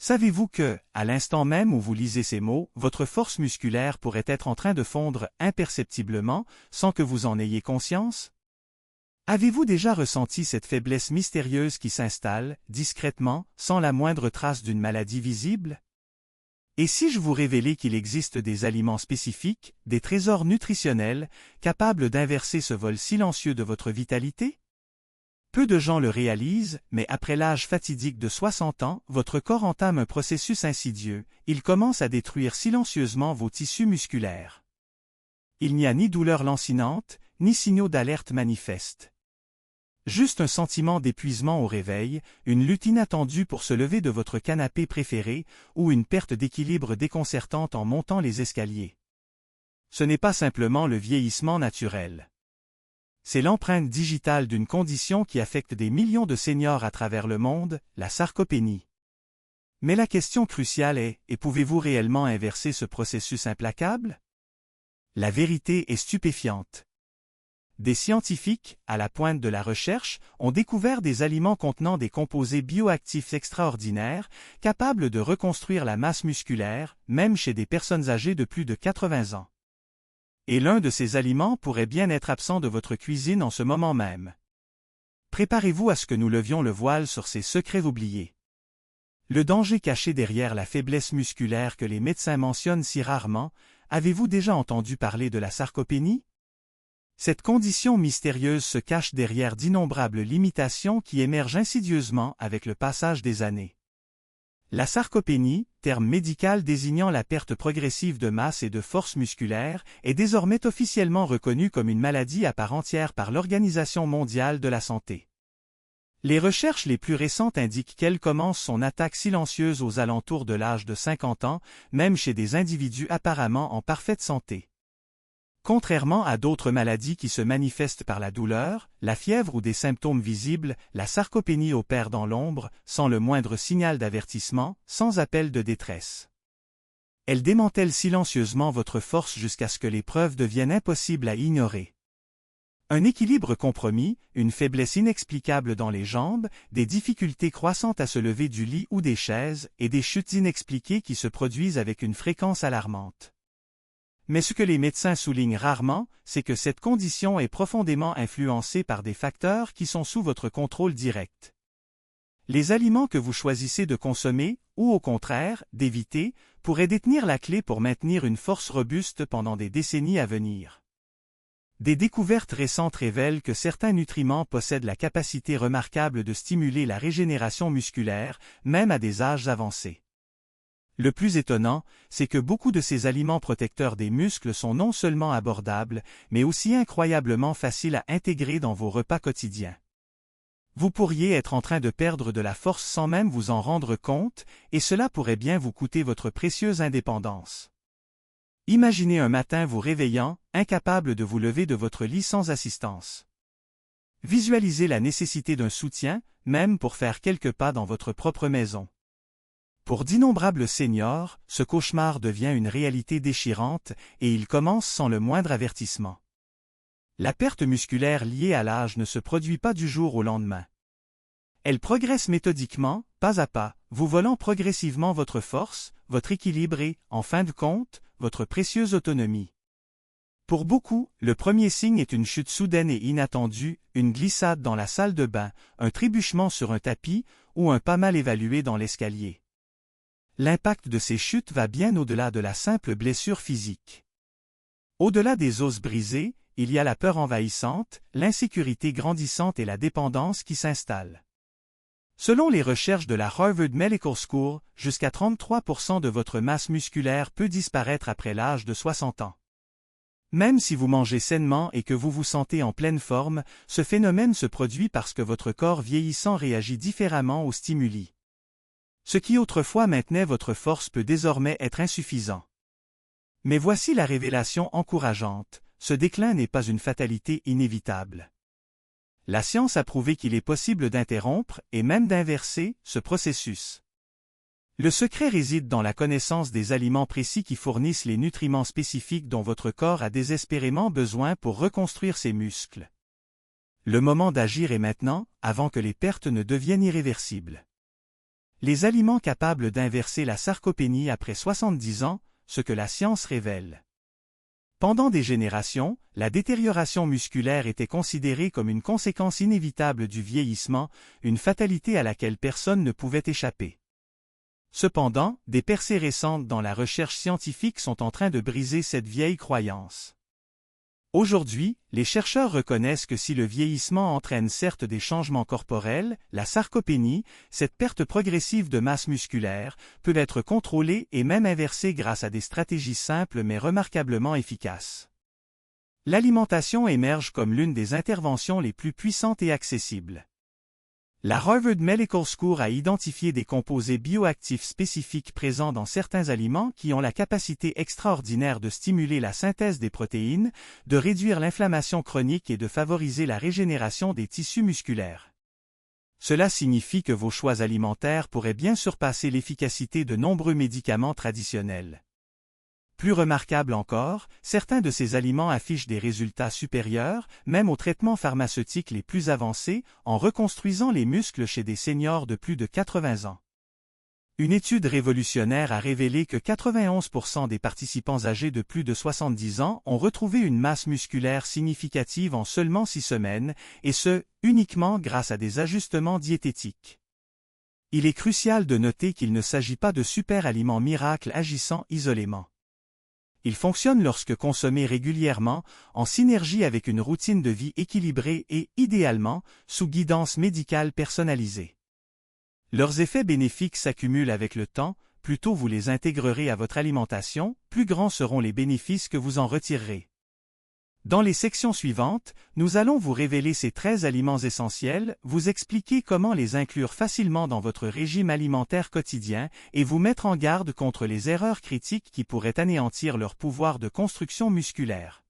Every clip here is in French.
Savez-vous que, à l'instant même où vous lisez ces mots, votre force musculaire pourrait être en train de fondre imperceptiblement, sans que vous en ayez conscience? Avez-vous déjà ressenti cette faiblesse mystérieuse qui s'installe, discrètement, sans la moindre trace d'une maladie visible? Et si je vous révélais qu'il existe des aliments spécifiques, des trésors nutritionnels, capables d'inverser ce vol silencieux de votre vitalité? Peu de gens le réalisent, mais après l'âge fatidique de 60 ans, votre corps entame un processus insidieux, il commence à détruire silencieusement vos tissus musculaires. Il n'y a ni douleur lancinante, ni signaux d'alerte manifestes. Juste un sentiment d'épuisement au réveil, une lutte inattendue pour se lever de votre canapé préféré, ou une perte d'équilibre déconcertante en montant les escaliers. Ce n'est pas simplement le vieillissement naturel. C'est l'empreinte digitale d'une condition qui affecte des millions de seniors à travers le monde, la sarcopénie. Mais la question cruciale est, pouvez-vous réellement inverser ce processus implacable? La vérité est stupéfiante. Des scientifiques, à la pointe de la recherche, ont découvert des aliments contenant des composés bioactifs extraordinaires, capables de reconstruire la masse musculaire, même chez des personnes âgées de plus de 80 ans. Et l'un de ces aliments pourrait bien être absent de votre cuisine en ce moment même. Préparez-vous à ce que nous levions le voile sur ces secrets oubliés. Le danger caché derrière la faiblesse musculaire que les médecins mentionnent si rarement, avez-vous déjà entendu parler de la sarcopénie? Cette condition mystérieuse se cache derrière d'innombrables limitations qui émergent insidieusement avec le passage des années. La sarcopénie, terme médical désignant la perte progressive de masse et de force musculaire, est désormais officiellement reconnue comme une maladie à part entière par l'Organisation mondiale de la santé. Les recherches les plus récentes indiquent qu'elle commence son attaque silencieuse aux alentours de l'âge de 50 ans, même chez des individus apparemment en parfaite santé. Contrairement à d'autres maladies qui se manifestent par la douleur, la fièvre ou des symptômes visibles, la sarcopénie opère dans l'ombre, sans le moindre signal d'avertissement, sans appel de détresse. Elle démantèle silencieusement votre force jusqu'à ce que les preuves deviennent impossibles à ignorer. Un équilibre compromis, une faiblesse inexplicable dans les jambes, des difficultés croissantes à se lever du lit ou des chaises, et des chutes inexpliquées qui se produisent avec une fréquence alarmante. Mais ce que les médecins soulignent rarement, c'est que cette condition est profondément influencée par des facteurs qui sont sous votre contrôle direct. Les aliments que vous choisissez de consommer, ou au contraire, d'éviter, pourraient détenir la clé pour maintenir une force robuste pendant des décennies à venir. Des découvertes récentes révèlent que certains nutriments possèdent la capacité remarquable de stimuler la régénération musculaire, même à des âges avancés. Le plus étonnant, c'est que beaucoup de ces aliments protecteurs des muscles sont non seulement abordables, mais aussi incroyablement faciles à intégrer dans vos repas quotidiens. Vous pourriez être en train de perdre de la force sans même vous en rendre compte, et cela pourrait bien vous coûter votre précieuse indépendance. Imaginez un matin vous réveillant, incapable de vous lever de votre lit sans assistance. Visualisez la nécessité d'un soutien, même pour faire quelques pas dans votre propre maison. Pour d'innombrables seniors, ce cauchemar devient une réalité déchirante et il commence sans le moindre avertissement. La perte musculaire liée à l'âge ne se produit pas du jour au lendemain. Elle progresse méthodiquement, pas à pas, vous volant progressivement votre force, votre équilibre et, en fin de compte, votre précieuse autonomie. Pour beaucoup, le premier signe est une chute soudaine et inattendue, une glissade dans la salle de bain, un trébuchement sur un tapis ou un pas mal évalué dans l'escalier. L'impact de ces chutes va bien au-delà de la simple blessure physique. Au-delà des os brisés, il y a la peur envahissante, l'insécurité grandissante et la dépendance qui s'installe. Selon les recherches de la Harvard Medical School, jusqu'à 33% de votre masse musculaire peut disparaître après l'âge de 60 ans. Même si vous mangez sainement et que vous vous sentez en pleine forme, ce phénomène se produit parce que votre corps vieillissant réagit différemment aux stimuli. Ce qui autrefois maintenait votre force peut désormais être insuffisant. Mais voici la révélation encourageante, ce déclin n'est pas une fatalité inévitable. La science a prouvé qu'il est possible d'interrompre, et même d'inverser, ce processus. Le secret réside dans la connaissance des aliments précis qui fournissent les nutriments spécifiques dont votre corps a désespérément besoin pour reconstruire ses muscles. Le moment d'agir est maintenant, avant que les pertes ne deviennent irréversibles. Les aliments capables d'inverser la sarcopénie après 70 ans, ce que la science révèle. Pendant des générations, la détérioration musculaire était considérée comme une conséquence inévitable du vieillissement, une fatalité à laquelle personne ne pouvait échapper. Cependant, des percées récentes dans la recherche scientifique sont en train de briser cette vieille croyance. Aujourd'hui, les chercheurs reconnaissent que si le vieillissement entraîne certes des changements corporels, la sarcopénie, cette perte progressive de masse musculaire, peut être contrôlée et même inversée grâce à des stratégies simples mais remarquablement efficaces. L'alimentation émerge comme l'une des interventions les plus puissantes et accessibles. La Harvard Medical School a identifié des composés bioactifs spécifiques présents dans certains aliments qui ont la capacité extraordinaire de stimuler la synthèse des protéines, de réduire l'inflammation chronique et de favoriser la régénération des tissus musculaires. Cela signifie que vos choix alimentaires pourraient bien surpasser l'efficacité de nombreux médicaments traditionnels. Plus remarquable encore, certains de ces aliments affichent des résultats supérieurs, même aux traitements pharmaceutiques les plus avancés, en reconstruisant les muscles chez des seniors de plus de 80 ans. Une étude révolutionnaire a révélé que 91% des participants âgés de plus de 70 ans ont retrouvé une masse musculaire significative en seulement 6 semaines, et ce, uniquement grâce à des ajustements diététiques. Il est crucial de noter qu'il ne s'agit pas de super-aliments miracles agissant isolément. Ils fonctionnent lorsque consommés régulièrement, en synergie avec une routine de vie équilibrée et, idéalement, sous guidance médicale personnalisée. Leurs effets bénéfiques s'accumulent avec le temps, plus tôt vous les intégrerez à votre alimentation, plus grands seront les bénéfices que vous en retirerez. Dans les sections suivantes, nous allons vous révéler ces 13 aliments essentiels, vous expliquer comment les inclure facilement dans votre régime alimentaire quotidien et vous mettre en garde contre les erreurs critiques qui pourraient anéantir leur pouvoir de construction musculaire.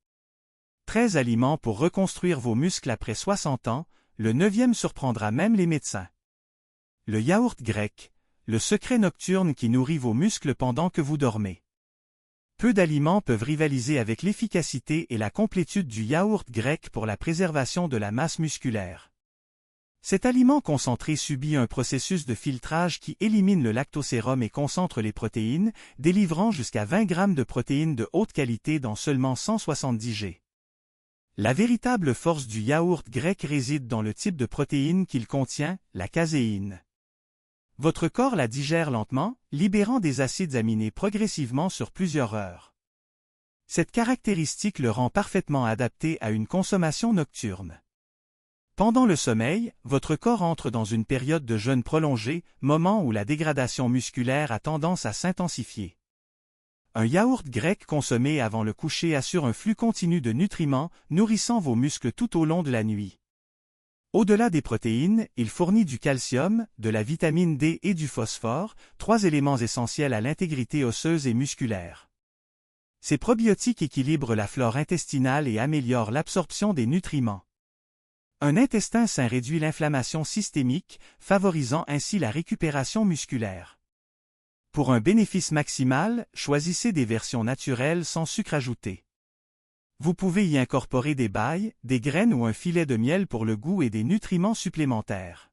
13 aliments pour reconstruire vos muscles après 60 ans, le 9e surprendra même les médecins. Le yaourt grec, le secret nocturne qui nourrit vos muscles pendant que vous dormez. Peu d'aliments peuvent rivaliser avec l'efficacité et la complétude du yaourt grec pour la préservation de la masse musculaire. Cet aliment concentré subit un processus de filtrage qui élimine le lactosérum et concentre les protéines, délivrant jusqu'à 20 grammes de protéines de haute qualité dans seulement 170 g. La véritable force du yaourt grec réside dans le type de protéine qu'il contient, la caséine. Votre corps la digère lentement, libérant des acides aminés progressivement sur plusieurs heures. Cette caractéristique le rend parfaitement adapté à une consommation nocturne. Pendant le sommeil, votre corps entre dans une période de jeûne prolongé, moment où la dégradation musculaire a tendance à s'intensifier. Un yaourt grec consommé avant le coucher assure un flux continu de nutriments, nourrissant vos muscles tout au long de la nuit. Au-delà des protéines, il fournit du calcium, de la vitamine D et du phosphore, 3 éléments essentiels à l'intégrité osseuse et musculaire. Ces probiotiques équilibrent la flore intestinale et améliorent l'absorption des nutriments. Un intestin sain réduit l'inflammation systémique, favorisant ainsi la récupération musculaire. Pour un bénéfice maximal, choisissez des versions naturelles sans sucre ajouté. Vous pouvez y incorporer des bailles, des graines ou un filet de miel pour le goût et des nutriments supplémentaires.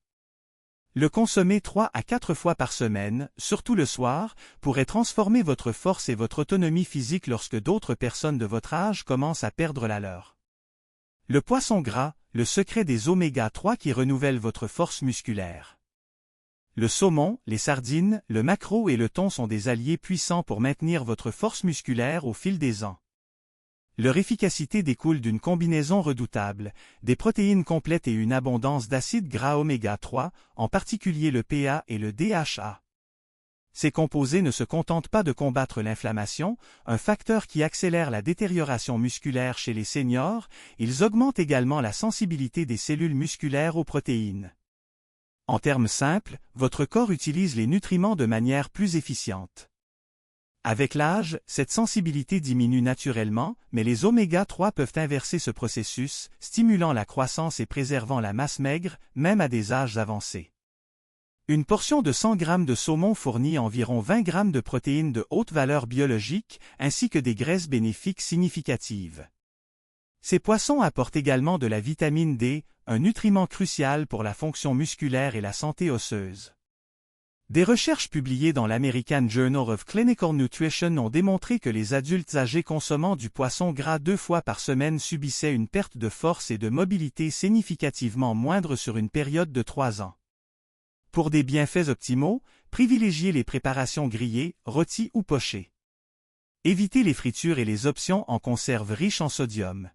Le consommer 3 à 4 fois par semaine, surtout le soir, pourrait transformer votre force et votre autonomie physique lorsque d'autres personnes de votre âge commencent à perdre la leur. Le poisson gras, le secret des oméga 3 qui renouvellent votre force musculaire. Le saumon, les sardines, le maquereau et le thon sont des alliés puissants pour maintenir votre force musculaire au fil des ans. Leur efficacité découle d'une combinaison redoutable, des protéines complètes et une abondance d'acides gras oméga 3, en particulier le PA et le DHA. Ces composés ne se contentent pas de combattre l'inflammation, un facteur qui accélère la détérioration musculaire chez les seniors, ils augmentent également la sensibilité des cellules musculaires aux protéines. En termes simples, votre corps utilise les nutriments de manière plus efficiente. Avec l'âge, cette sensibilité diminue naturellement, mais les oméga 3 peuvent inverser ce processus, stimulant la croissance et préservant la masse maigre, même à des âges avancés. Une portion de 100 g de saumon fournit environ 20 g de protéines de haute valeur biologique, ainsi que des graisses bénéfiques significatives. Ces poissons apportent également de la vitamine D, un nutriment crucial pour la fonction musculaire et la santé osseuse. Des recherches publiées dans l'American Journal of Clinical Nutrition ont démontré que les adultes âgés consommant du poisson gras 2 fois par semaine subissaient une perte de force et de mobilité significativement moindre sur une période de 3 ans. Pour des bienfaits optimaux, privilégiez les préparations grillées, rôties ou pochées. Évitez les fritures et les options en conserve riches en sodium.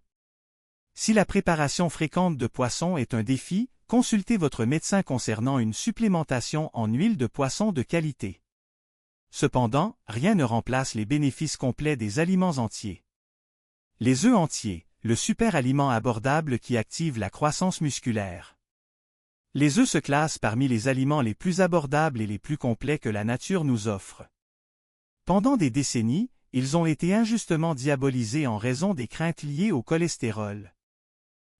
Si la préparation fréquente de poisson est un défi, consultez votre médecin concernant une supplémentation en huile de poisson de qualité. Cependant, rien ne remplace les bénéfices complets des aliments entiers. Les œufs entiers, le super aliment abordable qui active la croissance musculaire. Les œufs se classent parmi les aliments les plus abordables et les plus complets que la nature nous offre. Pendant des décennies, ils ont été injustement diabolisés en raison des craintes liées au cholestérol.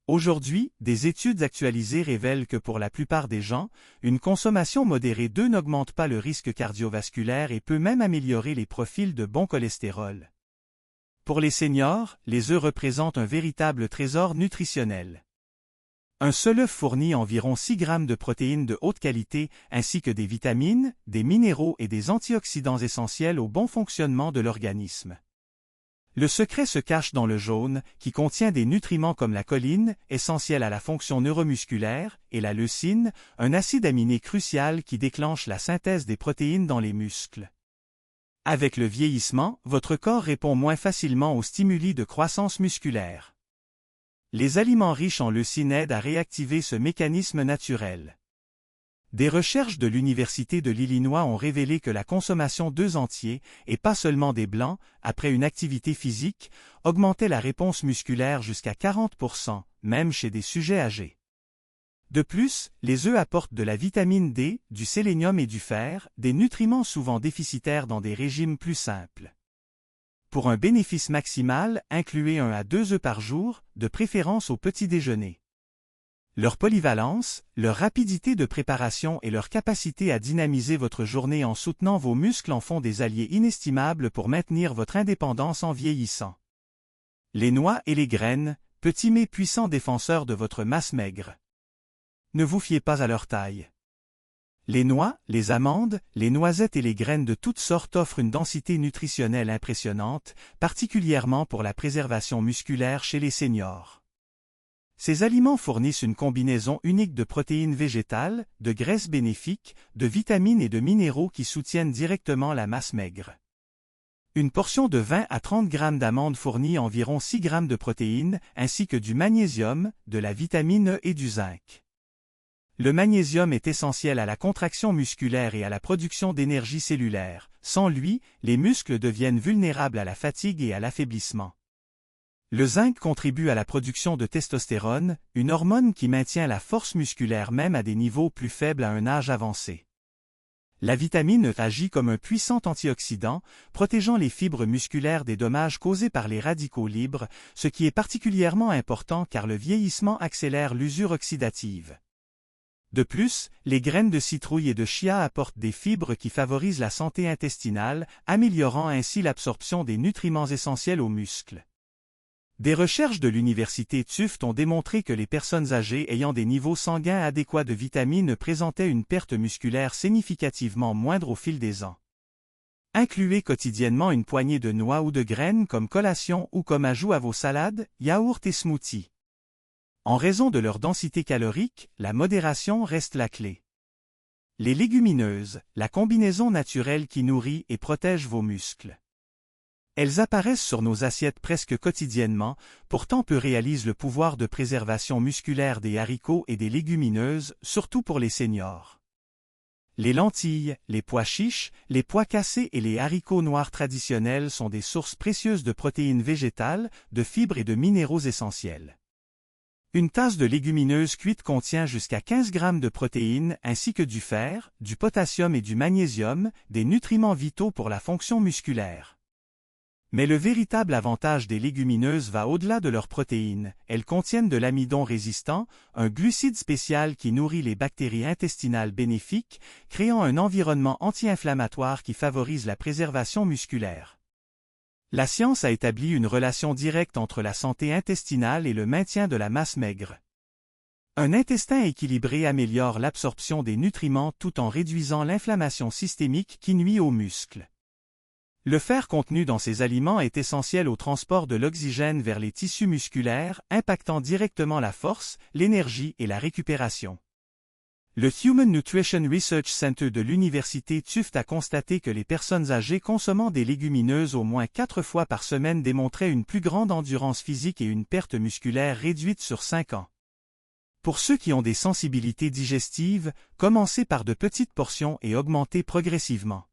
Aujourd'hui, des études actualisées révèlent que pour la plupart des gens, une consommation modérée d'œufs n'augmente pas le risque cardiovasculaire et peut même améliorer les profils de bon cholestérol. Pour les seniors, les œufs représentent un véritable trésor nutritionnel. Un seul œuf fournit environ 6 grammes de protéines de haute qualité, ainsi que des vitamines, des minéraux et des antioxydants essentiels au bon fonctionnement de l'organisme. Le secret se cache dans le jaune, qui contient des nutriments comme la choline, essentielle à la fonction neuromusculaire, et la leucine, un acide aminé crucial qui déclenche la synthèse des protéines dans les muscles. Avec le vieillissement, votre corps répond moins facilement aux stimuli de croissance musculaire. Les aliments riches en leucine aident à réactiver ce mécanisme naturel. Des recherches de l'Université de l'Illinois ont révélé que la consommation d'œufs entiers, et pas seulement des blancs, après une activité physique, augmentait la réponse musculaire jusqu'à 40%, même chez des sujets âgés. De plus, les œufs apportent de la vitamine D, du sélénium et du fer, des nutriments souvent déficitaires dans des régimes plus simples. Pour un bénéfice maximal, incluez 1 à 2 œufs par jour, de préférence au petit déjeuner. Leur polyvalence, leur rapidité de préparation et leur capacité à dynamiser votre journée en soutenant vos muscles en font des alliés inestimables pour maintenir votre indépendance en vieillissant. Les noix et les graines, petits mais puissants défenseurs de votre masse maigre. Ne vous fiez pas à leur taille. Les noix, les amandes, les noisettes et les graines de toutes sortes offrent une densité nutritionnelle impressionnante, particulièrement pour la préservation musculaire chez les seniors. Ces aliments fournissent une combinaison unique de protéines végétales, de graisses bénéfiques, de vitamines et de minéraux qui soutiennent directement la masse maigre. Une portion de 20 à 30 grammes d'amandes fournit environ 6 grammes de protéines, ainsi que du magnésium, de la vitamine E et du zinc. Le magnésium est essentiel à la contraction musculaire et à la production d'énergie cellulaire. Sans lui, les muscles deviennent vulnérables à la fatigue et à l'affaiblissement. Le zinc contribue à la production de testostérone, une hormone qui maintient la force musculaire même à des niveaux plus faibles à un âge avancé. La vitamine E agit comme un puissant antioxydant, protégeant les fibres musculaires des dommages causés par les radicaux libres, ce qui est particulièrement important car le vieillissement accélère l'usure oxydative. De plus, les graines de citrouille et de chia apportent des fibres qui favorisent la santé intestinale, améliorant ainsi l'absorption des nutriments essentiels aux muscles. Des recherches de l'Université Tufts ont démontré que les personnes âgées ayant des niveaux sanguins adéquats de vitamines présentaient une perte musculaire significativement moindre au fil des ans. Incluez quotidiennement une poignée de noix ou de graines comme collation ou comme ajout à vos salades, yaourts et smoothies. En raison de leur densité calorique, la modération reste la clé. Les légumineuses, la combinaison naturelle qui nourrit et protège vos muscles. Elles apparaissent sur nos assiettes presque quotidiennement, pourtant peu réalisent le pouvoir de préservation musculaire des haricots et des légumineuses, surtout pour les seniors. Les lentilles, les pois chiches, les pois cassés et les haricots noirs traditionnels sont des sources précieuses de protéines végétales, de fibres et de minéraux essentiels. Une tasse de légumineuses cuites contient jusqu'à 15 grammes de protéines ainsi que du fer, du potassium et du magnésium, des nutriments vitaux pour la fonction musculaire. Mais le véritable avantage des légumineuses va au-delà de leurs protéines. Elles contiennent de l'amidon résistant, un glucide spécial qui nourrit les bactéries intestinales bénéfiques, créant un environnement anti-inflammatoire qui favorise la préservation musculaire. La science a établi une relation directe entre la santé intestinale et le maintien de la masse maigre. Un intestin équilibré améliore l'absorption des nutriments tout en réduisant l'inflammation systémique qui nuit aux muscles. Le fer contenu dans ces aliments est essentiel au transport de l'oxygène vers les tissus musculaires, impactant directement la force, l'énergie et la récupération. Le Human Nutrition Research Center de l'Université Tufts a constaté que les personnes âgées consommant des légumineuses au moins 4 fois par semaine démontraient une plus grande endurance physique et une perte musculaire réduite sur 5 ans. Pour ceux qui ont des sensibilités digestives, commencez par de petites portions et augmentez progressivement.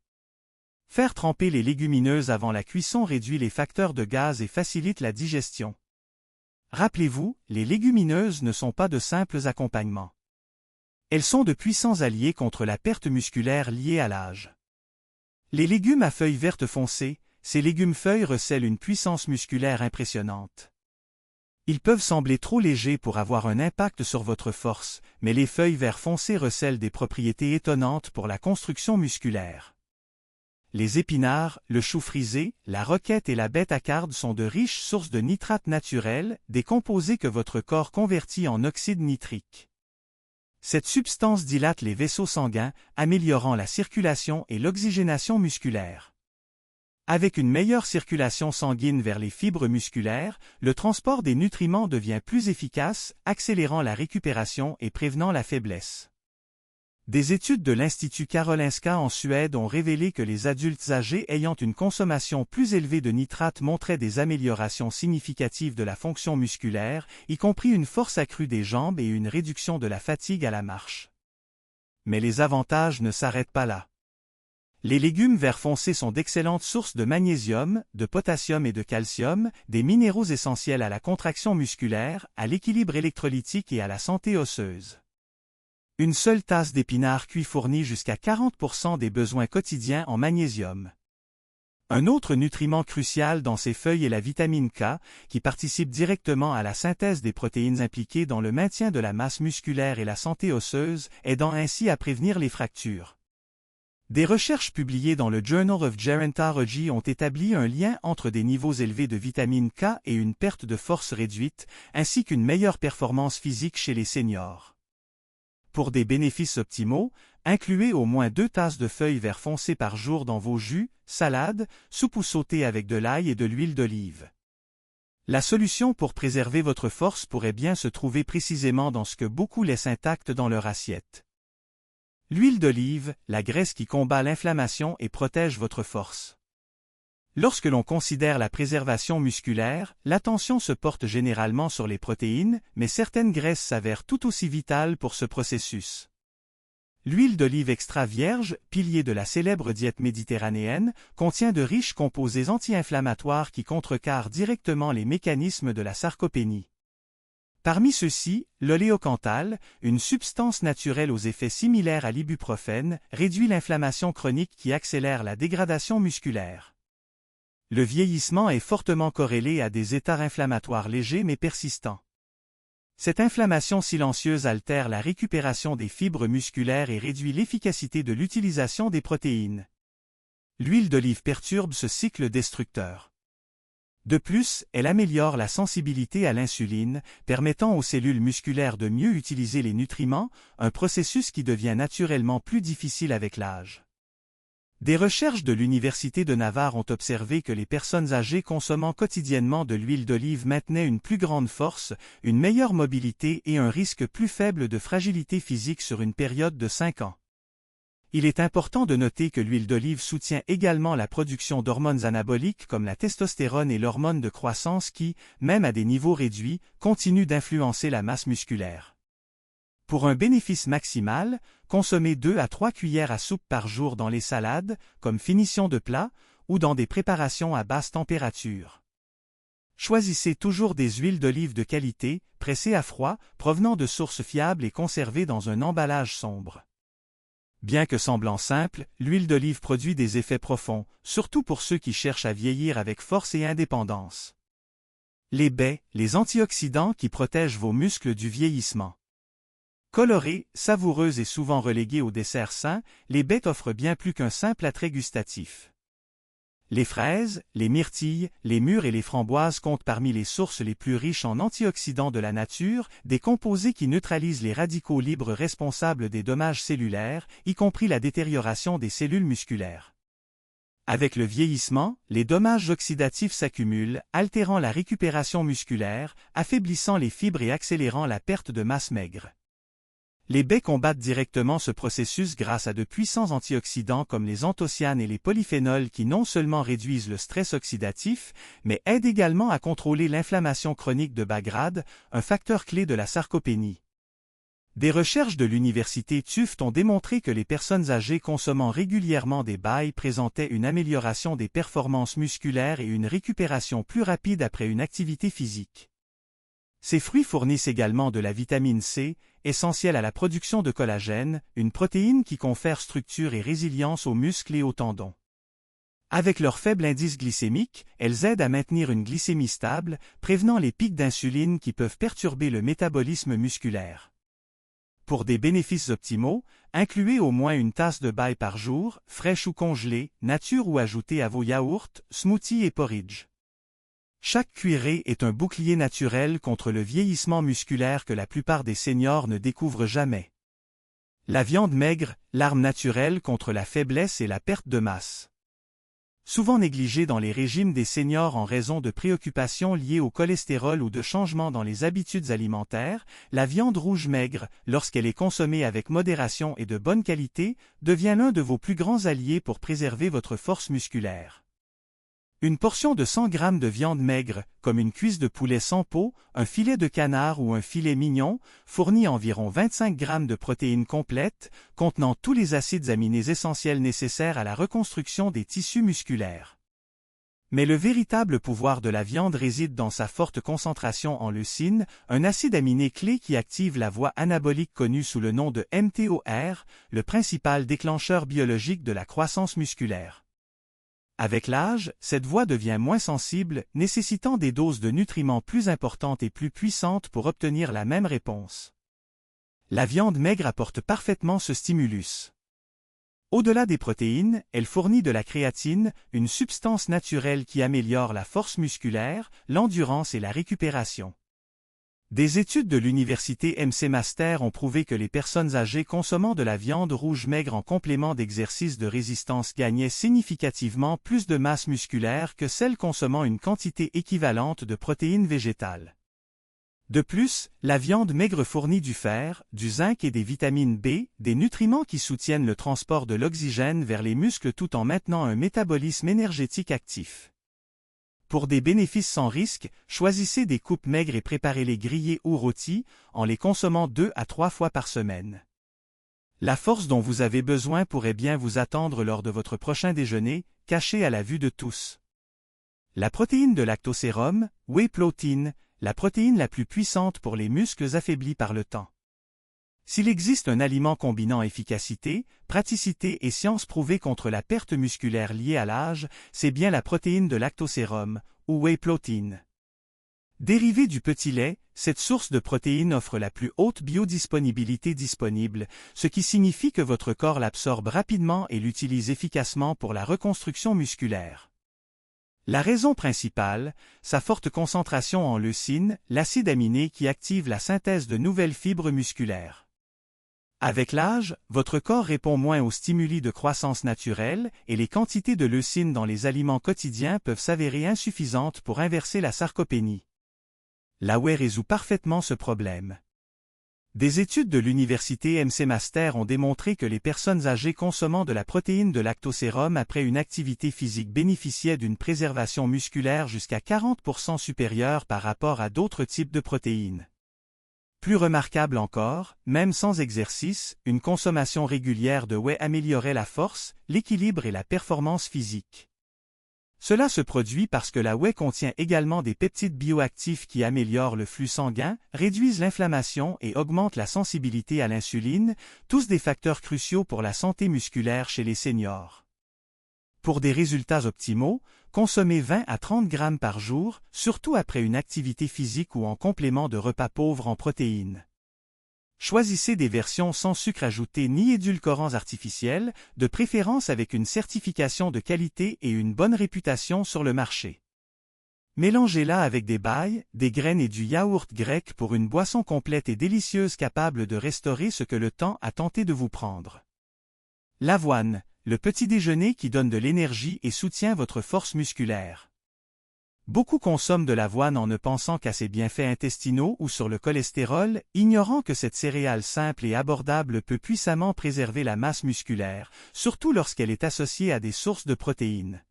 Faire tremper les légumineuses avant la cuisson réduit les facteurs de gaz et facilite la digestion. Rappelez-vous, les légumineuses ne sont pas de simples accompagnements. Elles sont de puissants alliés contre la perte musculaire liée à l'âge. Les légumes à feuilles vertes foncées, ces légumes-feuilles recèlent une puissance musculaire impressionnante. Ils peuvent sembler trop légers pour avoir un impact sur votre force, mais les feuilles vert foncé recèlent des propriétés étonnantes pour la construction musculaire. Les épinards, le chou frisé, la roquette et la bêta-carde sont de riches sources de nitrates naturels, des composés que votre corps convertit en oxyde nitrique. Cette substance dilate les vaisseaux sanguins, améliorant la circulation et l'oxygénation musculaire. Avec une meilleure circulation sanguine vers les fibres musculaires, le transport des nutriments devient plus efficace, accélérant la récupération et prévenant la faiblesse. Des études de l'Institut Karolinska en Suède ont révélé que les adultes âgés ayant une consommation plus élevée de nitrates montraient des améliorations significatives de la fonction musculaire, y compris une force accrue des jambes et une réduction de la fatigue à la marche. Mais les avantages ne s'arrêtent pas là. Les légumes vert foncé sont d'excellentes sources de magnésium, de potassium et de calcium, des minéraux essentiels à la contraction musculaire, à l'équilibre électrolytique et à la santé osseuse. Une seule tasse d'épinards cuits fournit jusqu'à 40% des besoins quotidiens en magnésium. Un autre nutriment crucial dans ces feuilles est la vitamine K, qui participe directement à la synthèse des protéines impliquées dans le maintien de la masse musculaire et la santé osseuse, aidant ainsi à prévenir les fractures. Des recherches publiées dans le Journal of Gerontology ont établi un lien entre des niveaux élevés de vitamine K et une perte de force réduite, ainsi qu'une meilleure performance physique chez les seniors. Pour des bénéfices optimaux, incluez au moins 2 tasses de feuilles vert foncé par jour dans vos jus, salades, soupes ou sautées avec de l'ail et de l'huile d'olive. La solution pour préserver votre force pourrait bien se trouver précisément dans ce que beaucoup laissent intact dans leur assiette. L'huile d'olive, la graisse qui combat l'inflammation et protège votre force. Lorsque l'on considère la préservation musculaire, l'attention se porte généralement sur les protéines, mais certaines graisses s'avèrent tout aussi vitales pour ce processus. L'huile d'olive extra vierge, pilier de la célèbre diète méditerranéenne, contient de riches composés anti-inflammatoires qui contrecarrent directement les mécanismes de la sarcopénie. Parmi ceux-ci, l'oléocanthal, une substance naturelle aux effets similaires à l'ibuprofène, réduit l'inflammation chronique qui accélère la dégradation musculaire. Le vieillissement est fortement corrélé à des états inflammatoires légers mais persistants. Cette inflammation silencieuse altère la récupération des fibres musculaires et réduit l'efficacité de l'utilisation des protéines. L'huile d'olive perturbe ce cycle destructeur. De plus, elle améliore la sensibilité à l'insuline, permettant aux cellules musculaires de mieux utiliser les nutriments, un processus qui devient naturellement plus difficile avec l'âge. Des recherches de l'Université de Navarre ont observé que les personnes âgées consommant quotidiennement de l'huile d'olive maintenaient une plus grande force, une meilleure mobilité et un risque plus faible de fragilité physique sur une période de 5 ans. Il est important de noter que l'huile d'olive soutient également la production d'hormones anaboliques comme la testostérone et l'hormone de croissance qui, même à des niveaux réduits, continuent d'influencer la masse musculaire. Pour un bénéfice maximal, consommez 2 à 3 cuillères à soupe par jour dans les salades, comme finition de plat, ou dans des préparations à basse température. Choisissez toujours des huiles d'olive de qualité, pressées à froid, provenant de sources fiables et conservées dans un emballage sombre. Bien que semblant simple, l'huile d'olive produit des effets profonds, surtout pour ceux qui cherchent à vieillir avec force et indépendance. Les baies, les antioxydants qui protègent vos muscles du vieillissement. Colorées, savoureuses et souvent reléguées au dessert sain, les baies offrent bien plus qu'un simple attrait gustatif. Les fraises, les myrtilles, les mûres et les framboises comptent parmi les sources les plus riches en antioxydants de la nature, des composés qui neutralisent les radicaux libres responsables des dommages cellulaires, y compris la détérioration des cellules musculaires. Avec le vieillissement, les dommages oxydatifs s'accumulent, altérant la récupération musculaire, affaiblissant les fibres et accélérant la perte de masse maigre. Les baies combattent directement ce processus grâce à de puissants antioxydants comme les anthocyanes et les polyphénols qui non seulement réduisent le stress oxydatif, mais aident également à contrôler l'inflammation chronique de bas grade, un facteur clé de la sarcopénie. Des recherches de l'université Tufts ont démontré que les personnes âgées consommant régulièrement des baies présentaient une amélioration des performances musculaires et une récupération plus rapide après une activité physique. Ces fruits fournissent également de la vitamine C, essentielle à la production de collagène, une protéine qui confère structure et résilience aux muscles et aux tendons. Avec leur faible indice glycémique, elles aident à maintenir une glycémie stable, prévenant les pics d'insuline qui peuvent perturber le métabolisme musculaire. Pour des bénéfices optimaux, incluez au moins une tasse de baies par jour, fraîche ou congelée, nature ou ajoutée à vos yaourts, smoothies et porridge. Chaque cuillerée est un bouclier naturel contre le vieillissement musculaire que la plupart des seniors ne découvrent jamais. La viande maigre, l'arme naturelle contre la faiblesse et la perte de masse. Souvent négligée dans les régimes des seniors en raison de préoccupations liées au cholestérol ou de changements dans les habitudes alimentaires, la viande rouge maigre, lorsqu'elle est consommée avec modération et de bonne qualité, devient l'un de vos plus grands alliés pour préserver votre force musculaire. Une portion de 100 g de viande maigre, comme une cuisse de poulet sans peau, un filet de canard ou un filet mignon, fournit environ 25 g de protéines complètes, contenant tous les acides aminés essentiels nécessaires à la reconstruction des tissus musculaires. Mais le véritable pouvoir de la viande réside dans sa forte concentration en leucine, un acide aminé clé qui active la voie anabolique connue sous le nom de mTOR, le principal déclencheur biologique de la croissance musculaire. Avec l'âge, cette voie devient moins sensible, nécessitant des doses de nutriments plus importantes et plus puissantes pour obtenir la même réponse. La viande maigre apporte parfaitement ce stimulus. Au-delà des protéines, elle fournit de la créatine, une substance naturelle qui améliore la force musculaire, l'endurance et la récupération. Des études de l'université McMaster ont prouvé que les personnes âgées consommant de la viande rouge maigre en complément d'exercices de résistance gagnaient significativement plus de masse musculaire que celles consommant une quantité équivalente de protéines végétales. De plus, la viande maigre fournit du fer, du zinc et des vitamines B, des nutriments qui soutiennent le transport de l'oxygène vers les muscles tout en maintenant un métabolisme énergétique actif. Pour des bénéfices sans risque, choisissez des coupes maigres et préparez-les grillées ou rôties, en les consommant 2 à 3 fois par semaine. La force dont vous avez besoin pourrait bien vous attendre lors de votre prochain déjeuner, cachée à la vue de tous. La protéine de lactosérum, whey protein, la protéine la plus puissante pour les muscles affaiblis par le temps. S'il existe un aliment combinant efficacité, praticité et science prouvée contre la perte musculaire liée à l'âge, c'est bien la protéine de lactosérum, ou whey protein. Dérivée du petit lait, cette source de protéines offre la plus haute biodisponibilité disponible, ce qui signifie que votre corps l'absorbe rapidement et l'utilise efficacement pour la reconstruction musculaire. La raison principale, sa forte concentration en leucine, l'acide aminé qui active la synthèse de nouvelles fibres musculaires. Avec l'âge, votre corps répond moins aux stimuli de croissance naturelle et les quantités de leucine dans les aliments quotidiens peuvent s'avérer insuffisantes pour inverser la sarcopénie. La whey résout parfaitement ce problème. Des études de l'université McMaster ont démontré que les personnes âgées consommant de la protéine de lactosérum après une activité physique bénéficiaient d'une préservation musculaire jusqu'à 40% supérieure par rapport à d'autres types de protéines. Plus remarquable encore, même sans exercice, une consommation régulière de whey améliorait la force, l'équilibre et la performance physique. Cela se produit parce que la whey contient également des peptides bioactifs qui améliorent le flux sanguin, réduisent l'inflammation et augmentent la sensibilité à l'insuline, tous des facteurs cruciaux pour la santé musculaire chez les seniors. Pour des résultats optimaux, consommez 20 à 30 g par jour, surtout après une activité physique ou en complément de repas pauvres en protéines. Choisissez des versions sans sucre ajouté ni édulcorants artificiels, de préférence avec une certification de qualité et une bonne réputation sur le marché. Mélangez-la avec des bailles, des graines et du yaourt grec pour une boisson complète et délicieuse capable de restaurer ce que le temps a tenté de vous prendre. L'avoine, le petit déjeuner qui donne de l'énergie et soutient votre force musculaire. Beaucoup consomment de l'avoine en ne pensant qu'à ses bienfaits intestinaux ou sur le cholestérol, ignorant que cette céréale simple et abordable peut puissamment préserver la masse musculaire, surtout lorsqu'elle est associée à des sources de protéines.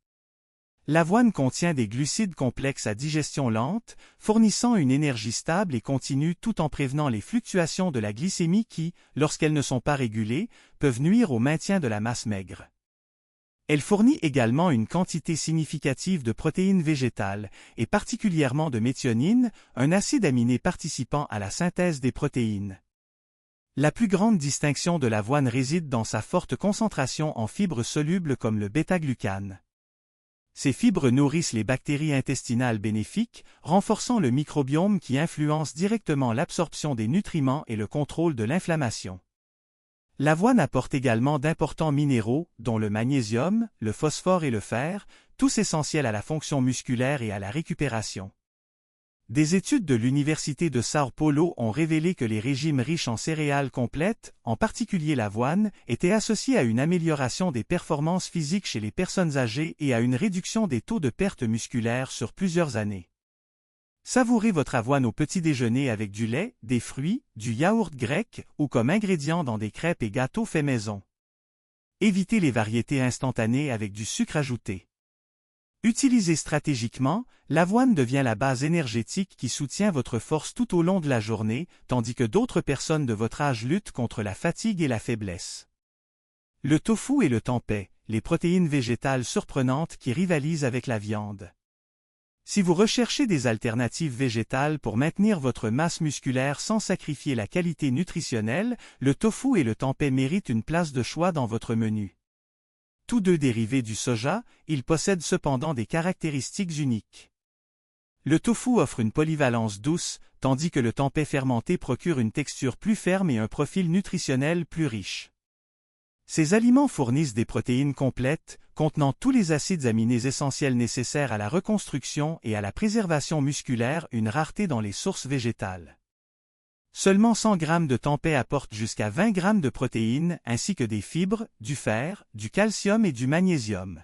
L'avoine contient des glucides complexes à digestion lente, fournissant une énergie stable et continue tout en prévenant les fluctuations de la glycémie qui, lorsqu'elles ne sont pas régulées, peuvent nuire au maintien de la masse maigre. Elle fournit également une quantité significative de protéines végétales, et particulièrement de méthionine, un acide aminé participant à la synthèse des protéines. La plus grande distinction de l'avoine réside dans sa forte concentration en fibres solubles comme le bêta-glucane. Ces fibres nourrissent les bactéries intestinales bénéfiques, renforçant le microbiome qui influence directement l'absorption des nutriments et le contrôle de l'inflammation. L'avoine apporte également d'importants minéraux, dont le magnésium, le phosphore et le fer, tous essentiels à la fonction musculaire et à la récupération. Des études de l'Université de São Paulo ont révélé que les régimes riches en céréales complètes, en particulier l'avoine, étaient associés à une amélioration des performances physiques chez les personnes âgées et à une réduction des taux de perte musculaire sur plusieurs années. Savourez votre avoine au petit déjeuner avec du lait, des fruits, du yaourt grec ou comme ingrédient dans des crêpes et gâteaux faits maison. Évitez les variétés instantanées avec du sucre ajouté. Utilisée stratégiquement, l'avoine devient la base énergétique qui soutient votre force tout au long de la journée, tandis que d'autres personnes de votre âge luttent contre la fatigue et la faiblesse. Le tofu et le tempeh, les protéines végétales surprenantes qui rivalisent avec la viande. Si vous recherchez des alternatives végétales pour maintenir votre masse musculaire sans sacrifier la qualité nutritionnelle, le tofu et le tempeh méritent une place de choix dans votre menu. Tous deux dérivés du soja, ils possèdent cependant des caractéristiques uniques. Le tofu offre une polyvalence douce, tandis que le tempeh fermenté procure une texture plus ferme et un profil nutritionnel plus riche. Ces aliments fournissent des protéines complètes, contenant tous les acides aminés essentiels nécessaires à la reconstruction et à la préservation musculaire, une rareté dans les sources végétales. Seulement 100 g de tempeh apportent jusqu'à 20 g de protéines, ainsi que des fibres, du fer, du calcium et du magnésium.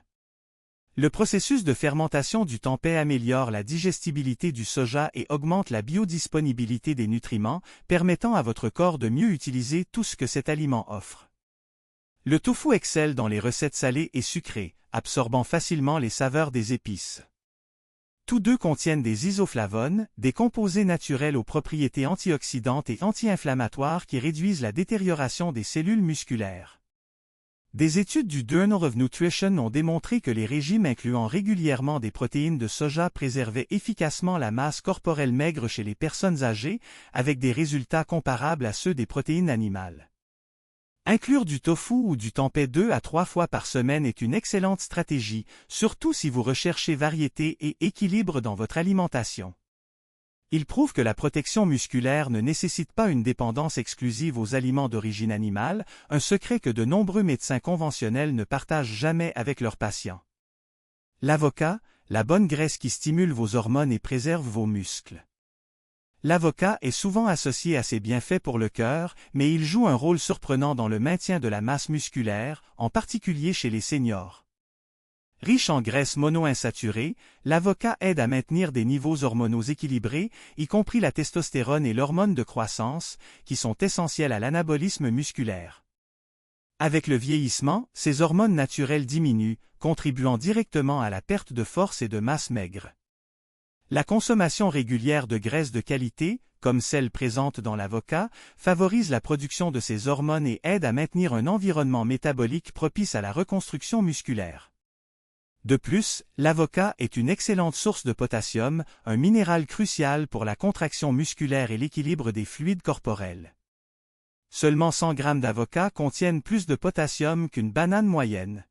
Le processus de fermentation du tempeh améliore la digestibilité du soja et augmente la biodisponibilité des nutriments, permettant à votre corps de mieux utiliser tout ce que cet aliment offre. Le tofu excelle dans les recettes salées et sucrées, absorbant facilement les saveurs des épices. Tous deux contiennent des isoflavones, des composés naturels aux propriétés antioxydantes et anti-inflammatoires qui réduisent la détérioration des cellules musculaires. Des études du Journal of Nutrition ont démontré que les régimes incluant régulièrement des protéines de soja préservaient efficacement la masse corporelle maigre chez les personnes âgées, avec des résultats comparables à ceux des protéines animales. Inclure du tofu ou du tempeh 2 à 3 fois par semaine est une excellente stratégie, surtout si vous recherchez variété et équilibre dans votre alimentation. Il prouve que la protection musculaire ne nécessite pas une dépendance exclusive aux aliments d'origine animale, un secret que de nombreux médecins conventionnels ne partagent jamais avec leurs patients. L'avocat, la bonne graisse qui stimule vos hormones et préserve vos muscles. L'avocat est souvent associé à ses bienfaits pour le cœur, mais il joue un rôle surprenant dans le maintien de la masse musculaire, en particulier chez les seniors. Riche en graisses monoinsaturées, l'avocat aide à maintenir des niveaux hormonaux équilibrés, y compris la testostérone et l'hormone de croissance, qui sont essentielles à l'anabolisme musculaire. Avec le vieillissement, ces hormones naturelles diminuent, contribuant directement à la perte de force et de masse maigre. La consommation régulière de graisses de qualité, comme celle présente dans l'avocat, favorise la production de ces hormones et aide à maintenir un environnement métabolique propice à la reconstruction musculaire. De plus, l'avocat est une excellente source de potassium, un minéral crucial pour la contraction musculaire et l'équilibre des fluides corporels. Seulement 100 g d'avocat contiennent plus de potassium qu'une banane moyenne.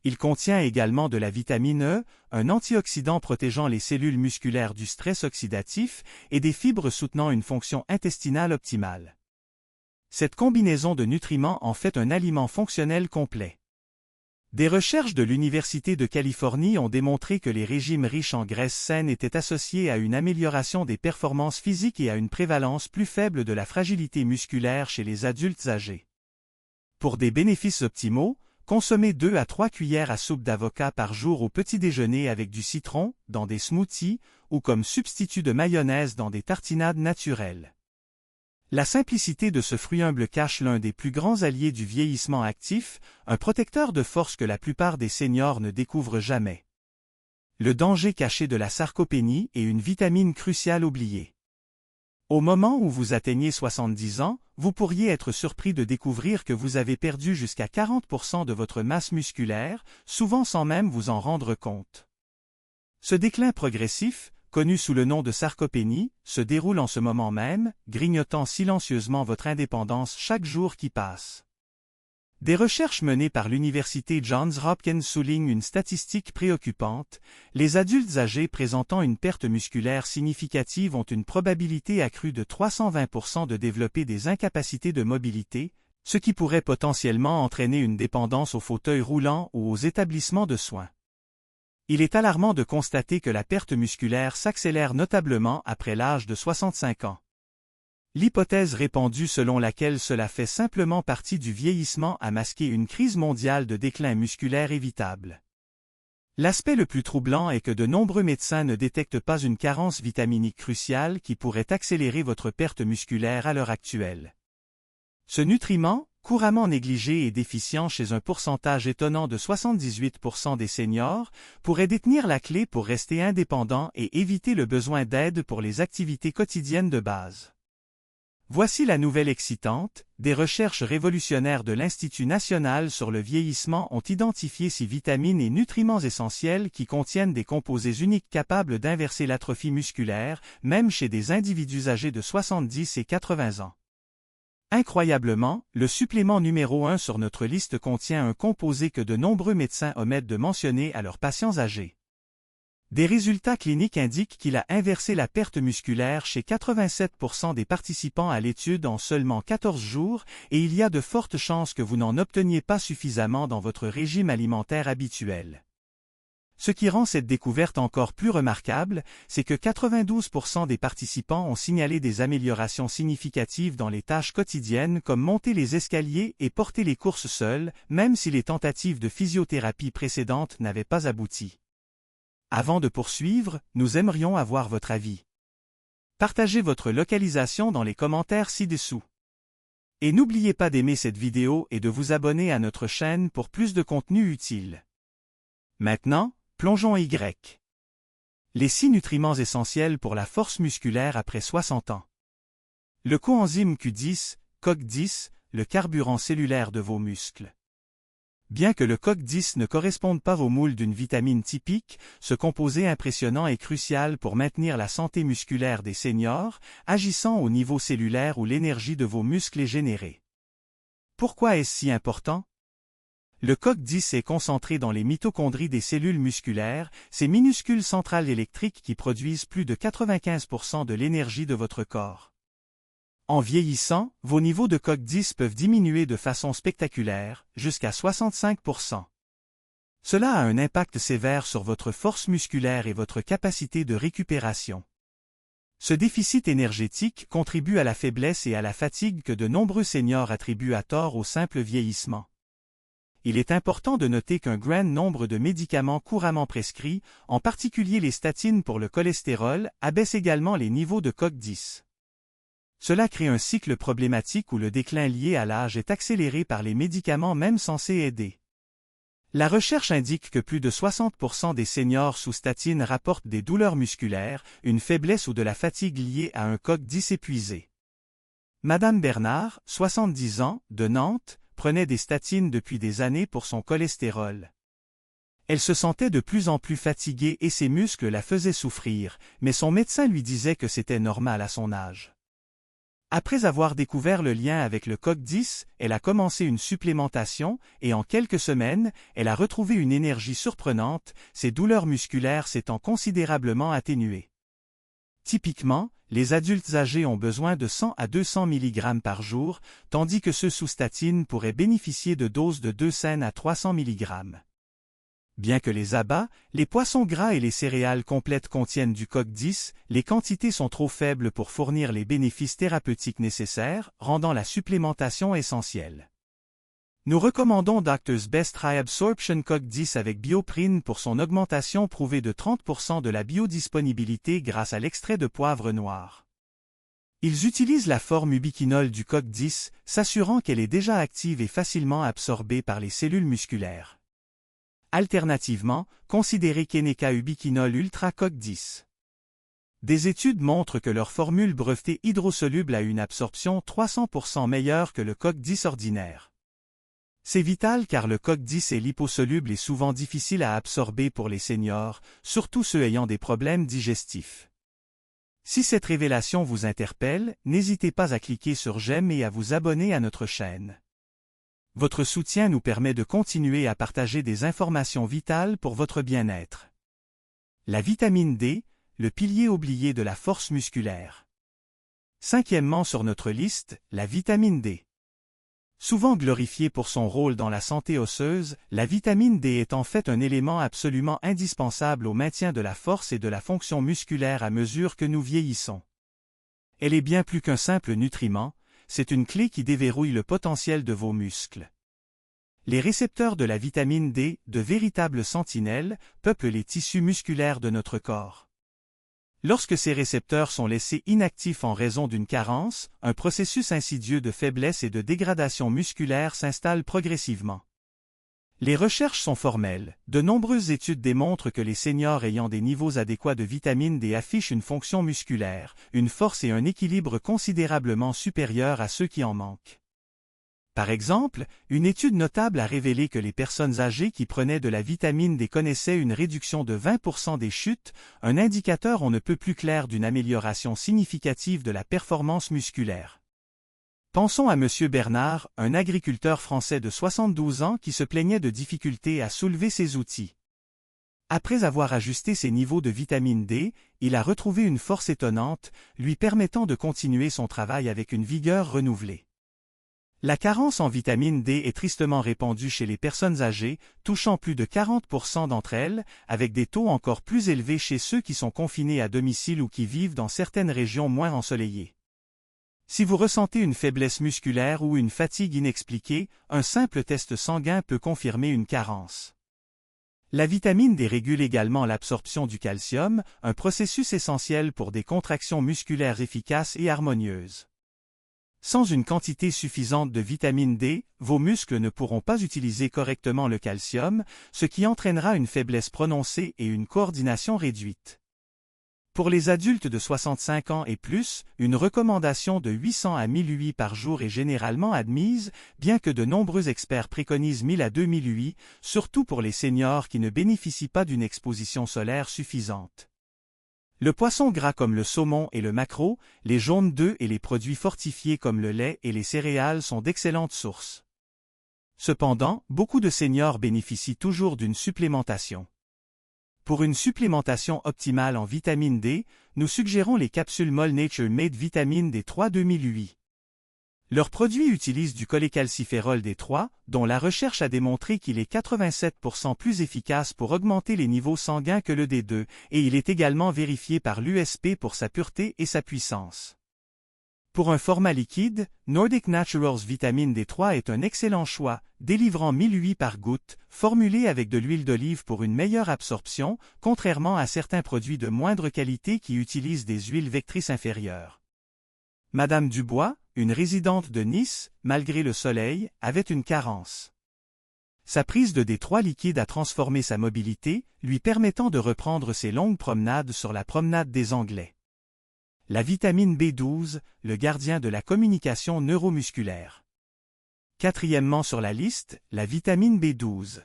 Il contient également de la vitamine E, un antioxydant protégeant les cellules musculaires du stress oxydatif, et des fibres soutenant une fonction intestinale optimale. Cette combinaison de nutriments en fait un aliment fonctionnel complet. Des recherches de l'Université de Californie ont démontré que les régimes riches en graisses saines étaient associés à une amélioration des performances physiques et à une prévalence plus faible de la fragilité musculaire chez les adultes âgés. Pour des bénéfices optimaux, consommez 2 à 3 cuillères à soupe d'avocat par jour au petit déjeuner avec du citron, dans des smoothies, ou comme substitut de mayonnaise dans des tartinades naturelles. La simplicité de ce fruit humble cache l'un des plus grands alliés du vieillissement actif, un protecteur de force que la plupart des seniors ne découvrent jamais. Le danger caché de la sarcopénie est une vitamine cruciale oubliée. Au moment où vous atteignez 70 ans, vous pourriez être surpris de découvrir que vous avez perdu jusqu'à 40% de votre masse musculaire, souvent sans même vous en rendre compte. Ce déclin progressif, connu sous le nom de sarcopénie, se déroule en ce moment même, grignotant silencieusement votre indépendance chaque jour qui passe. Des recherches menées par l'Université Johns Hopkins soulignent une statistique préoccupante. Les adultes âgés présentant une perte musculaire significative ont une probabilité accrue de 320% de développer des incapacités de mobilité, ce qui pourrait potentiellement entraîner une dépendance aux fauteuils roulants ou aux établissements de soins. Il est alarmant de constater que la perte musculaire s'accélère notablement après l'âge de 65 ans. L'hypothèse répandue selon laquelle cela fait simplement partie du vieillissement a masqué une crise mondiale de déclin musculaire évitable. L'aspect le plus troublant est que de nombreux médecins ne détectent pas une carence vitaminique cruciale qui pourrait accélérer votre perte musculaire à l'heure actuelle. Ce nutriment, couramment négligé et déficient chez un pourcentage étonnant de 78% des seniors, pourrait détenir la clé pour rester indépendant et éviter le besoin d'aide pour les activités quotidiennes de base. Voici la nouvelle excitante, des recherches révolutionnaires de l'Institut national sur le vieillissement ont identifié 6 vitamines et nutriments essentiels qui contiennent des composés uniques capables d'inverser l'atrophie musculaire, même chez des individus âgés de 70 et 80 ans. Incroyablement, le supplément numéro 1 sur notre liste contient un composé que de nombreux médecins omettent de mentionner à leurs patients âgés. Des résultats cliniques indiquent qu'il a inversé la perte musculaire chez 87% des participants à l'étude en seulement 14 jours et il y a de fortes chances que vous n'en obteniez pas suffisamment dans votre régime alimentaire habituel. Ce qui rend cette découverte encore plus remarquable, c'est que 92% des participants ont signalé des améliorations significatives dans les tâches quotidiennes comme monter les escaliers et porter les courses seuls, même si les tentatives de physiothérapie précédentes n'avaient pas abouti. Avant de poursuivre, nous aimerions avoir votre avis. Partagez votre localisation dans les commentaires ci-dessous. Et n'oubliez pas d'aimer cette vidéo et de vous abonner à notre chaîne pour plus de contenu utile. Maintenant, plongeons Y. Les 6 nutriments essentiels pour la force musculaire après 60 ans. Le coenzyme Q10, CoQ10, le carburant cellulaire de vos muscles. Bien que le CoQ10 ne corresponde pas au moule d'une vitamine typique, ce composé impressionnant est crucial pour maintenir la santé musculaire des seniors, agissant au niveau cellulaire où l'énergie de vos muscles est générée. Pourquoi est-ce si important? Le CoQ10 est concentré dans les mitochondries des cellules musculaires, ces minuscules centrales électriques qui produisent plus de 95% de l'énergie de votre corps. En vieillissant, vos niveaux de CoQ10 peuvent diminuer de façon spectaculaire, jusqu'à 65%. Cela a un impact sévère sur votre force musculaire et votre capacité de récupération. Ce déficit énergétique contribue à la faiblesse et à la fatigue que de nombreux seniors attribuent à tort au simple vieillissement. Il est important de noter qu'un grand nombre de médicaments couramment prescrits, en particulier les statines pour le cholestérol, abaissent également les niveaux de CoQ10. Cela crée un cycle problématique où le déclin lié à l'âge est accéléré par les médicaments même censés aider. La recherche indique que plus de 60% des seniors sous statine rapportent des douleurs musculaires, une faiblesse ou de la fatigue liée à un CoQ10 épuisé. Madame Bernard, 70 ans, de Nantes, prenait des statines depuis des années pour son cholestérol. Elle se sentait de plus en plus fatiguée et ses muscles la faisaient souffrir, mais son médecin lui disait que c'était normal à son âge. Après avoir découvert le lien avec le CoQ10, elle a commencé une supplémentation et en quelques semaines, elle a retrouvé une énergie surprenante, ses douleurs musculaires s'étant considérablement atténuées. Typiquement, les adultes âgés ont besoin de 100 à 200 mg par jour, tandis que ceux sous statine pourraient bénéficier de doses de 200 à 300 mg. Bien que les abats, les poissons gras et les céréales complètes contiennent du CoQ10, les quantités sont trop faibles pour fournir les bénéfices thérapeutiques nécessaires, rendant la supplémentation essentielle. Nous recommandons Doctor's Best High Absorption CoQ10 avec Bioprine pour son augmentation prouvée de 30% de la biodisponibilité grâce à l'extrait de poivre noir. Ils utilisent la forme ubiquinol du CoQ10, s'assurant qu'elle est déjà active et facilement absorbée par les cellules musculaires. Alternativement, considérez Keneca ubiquinol Ultra CoQ10. Des études montrent que leur formule brevetée hydrosoluble a une absorption 300% meilleure que le CoQ10 ordinaire. C'est vital car le CoQ10 est liposoluble et souvent difficile à absorber pour les seniors, surtout ceux ayant des problèmes digestifs. Si cette révélation vous interpelle, n'hésitez pas à cliquer sur j'aime et à vous abonner à notre chaîne. Votre soutien nous permet de continuer à partager des informations vitales pour votre bien-être. La vitamine D, le pilier oublié de la force musculaire. Cinquièmement sur notre liste, la vitamine D. Souvent glorifiée pour son rôle dans la santé osseuse, la vitamine D est en fait un élément absolument indispensable au maintien de la force et de la fonction musculaire à mesure que nous vieillissons. Elle est bien plus qu'un simple nutriment, c'est une clé qui déverrouille le potentiel de vos muscles. Les récepteurs de la vitamine D, de véritables sentinelles, peuplent les tissus musculaires de notre corps. Lorsque ces récepteurs sont laissés inactifs en raison d'une carence, un processus insidieux de faiblesse et de dégradation musculaire s'installe progressivement. Les recherches sont formelles. De nombreuses études démontrent que les seniors ayant des niveaux adéquats de vitamine D affichent une fonction musculaire, une force et un équilibre considérablement supérieurs à ceux qui en manquent. Par exemple, une étude notable a révélé que les personnes âgées qui prenaient de la vitamine D connaissaient une réduction de 20% des chutes, un indicateur on ne peut plus clair d'une amélioration significative de la performance musculaire. Pensons à M. Bernard, un agriculteur français de 72 ans qui se plaignait de difficultés à soulever ses outils. Après avoir ajusté ses niveaux de vitamine D, il a retrouvé une force étonnante, lui permettant de continuer son travail avec une vigueur renouvelée. La carence en vitamine D est tristement répandue chez les personnes âgées, touchant plus de 40% d'entre elles, avec des taux encore plus élevés chez ceux qui sont confinés à domicile ou qui vivent dans certaines régions moins ensoleillées. Si vous ressentez une faiblesse musculaire ou une fatigue inexpliquée, un simple test sanguin peut confirmer une carence. La vitamine D régule également l'absorption du calcium, un processus essentiel pour des contractions musculaires efficaces et harmonieuses. Sans une quantité suffisante de vitamine D, vos muscles ne pourront pas utiliser correctement le calcium, ce qui entraînera une faiblesse prononcée et une coordination réduite. Pour les adultes de 65 ans et plus, une recommandation de 800 à 1000 UI par jour est généralement admise, bien que de nombreux experts préconisent 1000 à 2000 UI, surtout pour les seniors qui ne bénéficient pas d'une exposition solaire suffisante. Le poisson gras comme le saumon et le maquereau, les jaunes d'œufs et les produits fortifiés comme le lait et les céréales sont d'excellentes sources. Cependant, beaucoup de seniors bénéficient toujours d'une supplémentation. Pour une supplémentation optimale en vitamine D, nous suggérons les capsules Mol Nature Made Vitamine D3 2000 UI. Leurs produits utilisent du cholécalciférol D3, dont la recherche a démontré qu'il est 87% plus efficace pour augmenter les niveaux sanguins que le D2, et il est également vérifié par l'USP pour sa pureté et sa puissance. Pour un format liquide, Nordic Naturals Vitamine D3 est un excellent choix, délivrant 1000 UI par goutte, formulé avec de l'huile d'olive pour une meilleure absorption, contrairement à certains produits de moindre qualité qui utilisent des huiles vectrices inférieures. Madame Dubois, une résidente de Nice, malgré le soleil, avait une carence. Sa prise de D3 liquide a transformé sa mobilité, lui permettant de reprendre ses longues promenades sur la promenade des Anglais. La vitamine B12, le gardien de la communication neuromusculaire. Quatrièmement sur la liste, la vitamine B12.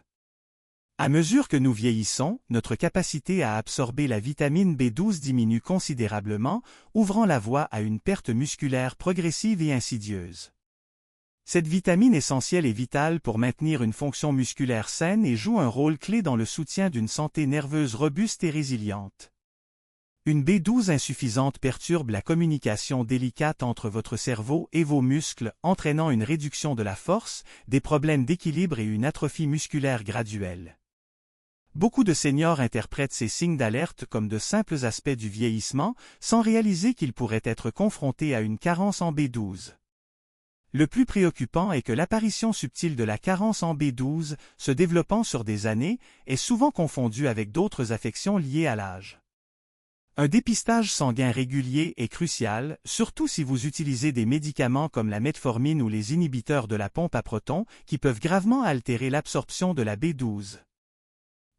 À mesure que nous vieillissons, notre capacité à absorber la vitamine B12 diminue considérablement, ouvrant la voie à une perte musculaire progressive et insidieuse. Cette vitamine essentielle est vitale pour maintenir une fonction musculaire saine et joue un rôle clé dans le soutien d'une santé nerveuse robuste et résiliente. Une B12 insuffisante perturbe la communication délicate entre votre cerveau et vos muscles, entraînant une réduction de la force, des problèmes d'équilibre et une atrophie musculaire graduelle. Beaucoup de seniors interprètent ces signes d'alerte comme de simples aspects du vieillissement, sans réaliser qu'ils pourraient être confrontés à une carence en B12. Le plus préoccupant est que l'apparition subtile de la carence en B12, se développant sur des années, est souvent confondue avec d'autres affections liées à l'âge. Un dépistage sanguin régulier est crucial, surtout si vous utilisez des médicaments comme la metformine ou les inhibiteurs de la pompe à protons, qui peuvent gravement altérer l'absorption de la B12.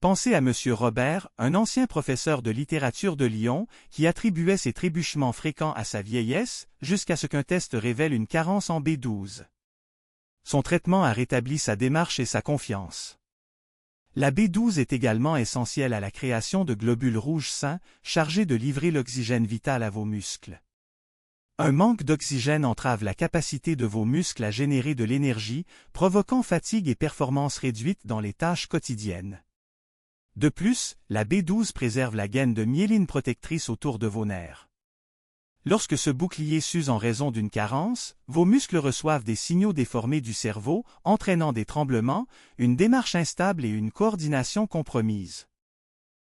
Pensez à M. Robert, un ancien professeur de littérature de Lyon, qui attribuait ses trébuchements fréquents à sa vieillesse, jusqu'à ce qu'un test révèle une carence en B12. Son traitement a rétabli sa démarche et sa confiance. La B12 est également essentielle à la création de globules rouges sains, chargés de livrer l'oxygène vital à vos muscles. Un manque d'oxygène entrave la capacité de vos muscles à générer de l'énergie, provoquant fatigue et performance réduite dans les tâches quotidiennes. De plus, la B12 préserve la gaine de myéline protectrice autour de vos nerfs. Lorsque ce bouclier s'use en raison d'une carence, vos muscles reçoivent des signaux déformés du cerveau, entraînant des tremblements, une démarche instable et une coordination compromise.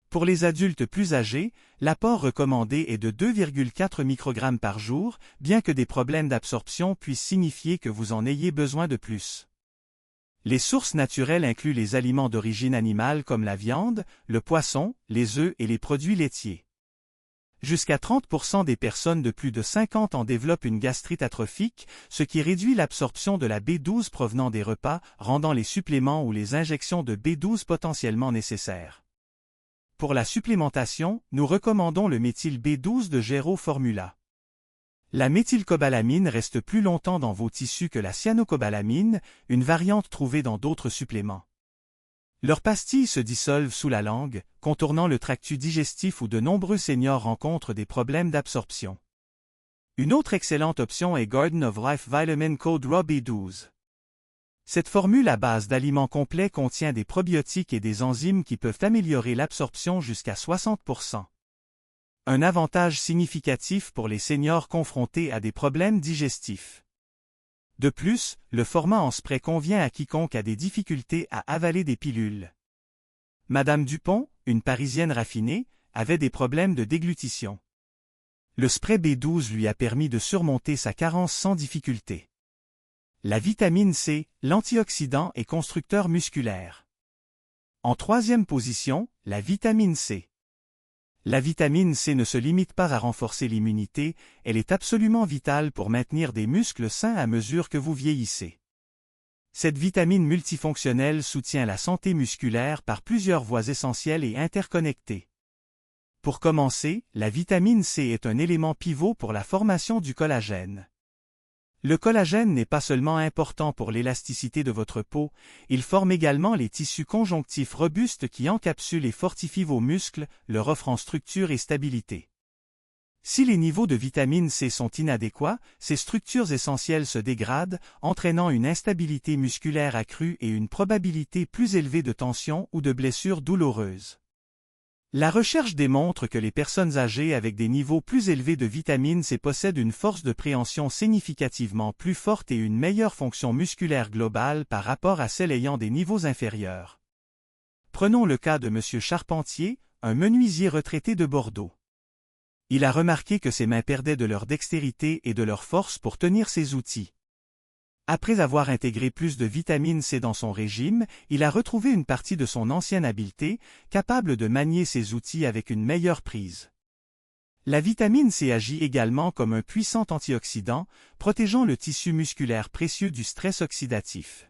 Pour les adultes plus âgés, l'apport recommandé est de 2,4 microgrammes par jour, bien que des problèmes d'absorption puissent signifier que vous en ayez besoin de plus. Les sources naturelles incluent les aliments d'origine animale comme la viande, le poisson, les œufs et les produits laitiers. Jusqu'à 30% des personnes de plus de 50 ans développent une gastrite atrophique, ce qui réduit l'absorption de la B12 provenant des repas, rendant les suppléments ou les injections de B12 potentiellement nécessaires. Pour la supplémentation, nous recommandons le méthyl B12 de Géro Formula. La méthylcobalamine reste plus longtemps dans vos tissus que la cyanocobalamine, une variante trouvée dans d'autres suppléments. Leurs pastilles se dissolvent sous la langue, contournant le tractus digestif où de nombreux seniors rencontrent des problèmes d'absorption. Une autre excellente option est Garden of Life Vitamin Code Raw B12. Cette formule à base d'aliments complets contient des probiotiques et des enzymes qui peuvent améliorer l'absorption jusqu'à 60%. Un avantage significatif pour les seniors confrontés à des problèmes digestifs. De plus, le format en spray convient à quiconque a des difficultés à avaler des pilules. Madame Dupont, une Parisienne raffinée, avait des problèmes de déglutition. Le spray B12 lui a permis de surmonter sa carence sans difficulté. La vitamine C, l'antioxydant et constructeur musculaire. En troisième position, la vitamine C. La vitamine C ne se limite pas à renforcer l'immunité, elle est absolument vitale pour maintenir des muscles sains à mesure que vous vieillissez. Cette vitamine multifonctionnelle soutient la santé musculaire par plusieurs voies essentielles et interconnectées. Pour commencer, la vitamine C est un élément pivot pour la formation du collagène. Le collagène n'est pas seulement important pour l'élasticité de votre peau, il forme également les tissus conjonctifs robustes qui encapsulent et fortifient vos muscles, leur offrant structure et stabilité. Si les niveaux de vitamine C sont inadéquats, ces structures essentielles se dégradent, entraînant une instabilité musculaire accrue et une probabilité plus élevée de tension ou de blessures douloureuses. La recherche démontre que les personnes âgées avec des niveaux plus élevés de vitamine C possèdent une force de préhension significativement plus forte et une meilleure fonction musculaire globale par rapport à celles ayant des niveaux inférieurs. Prenons le cas de M. Charpentier, un menuisier retraité de Bordeaux. Il a remarqué que ses mains perdaient de leur dextérité et de leur force pour tenir ses outils. Après avoir intégré plus de vitamine C dans son régime, il a retrouvé une partie de son ancienne habileté, capable de manier ses outils avec une meilleure prise. La vitamine C agit également comme un puissant antioxydant, protégeant le tissu musculaire précieux du stress oxydatif.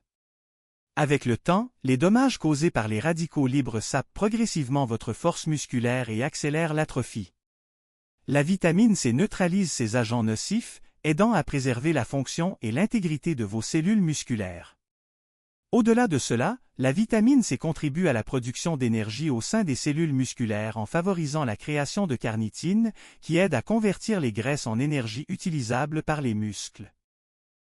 Avec le temps, les dommages causés par les radicaux libres sapent progressivement votre force musculaire et accélèrent l'atrophie. La vitamine C neutralise ces agents nocifs, aidant à préserver la fonction et l'intégrité de vos cellules musculaires. Au-delà de cela, la vitamine C contribue à la production d'énergie au sein des cellules musculaires en favorisant la création de carnitine, qui aide à convertir les graisses en énergie utilisable par les muscles.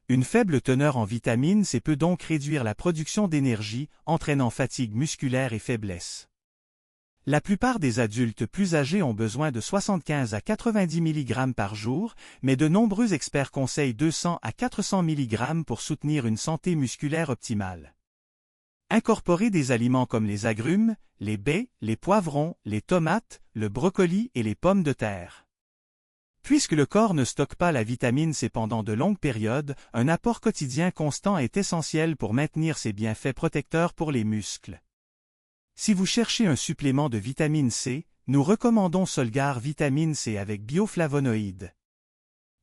Une faible teneur en vitamine C peut donc réduire la production d'énergie, entraînant fatigue musculaire et faiblesse. La plupart des adultes plus âgés ont besoin de 75 à 90 mg par jour, mais de nombreux experts conseillent 200 à 400 mg pour soutenir une santé musculaire optimale. Incorporez des aliments comme les agrumes, les baies, les poivrons, les tomates, le brocoli et les pommes de terre. Puisque le corps ne stocke pas la vitamine C pendant de longues périodes, un apport quotidien constant est essentiel pour maintenir ses bienfaits protecteurs pour les muscles. Si vous cherchez un supplément de vitamine C, nous recommandons Solgar Vitamine C avec bioflavonoïdes.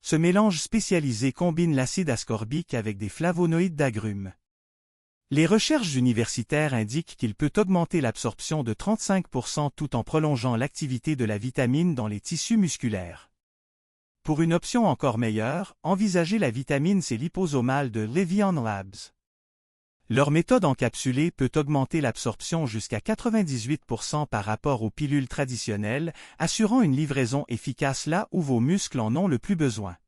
Ce mélange spécialisé combine l'acide ascorbique avec des flavonoïdes d'agrumes. Les recherches universitaires indiquent qu'il peut augmenter l'absorption de 35% tout en prolongeant l'activité de la vitamine dans les tissus musculaires. Pour une option encore meilleure, envisagez la vitamine C liposomale de Levion Labs. Leur méthode encapsulée peut augmenter l'absorption jusqu'à 98% par rapport aux pilules traditionnelles, assurant une livraison efficace là où vos muscles en ont le plus besoin.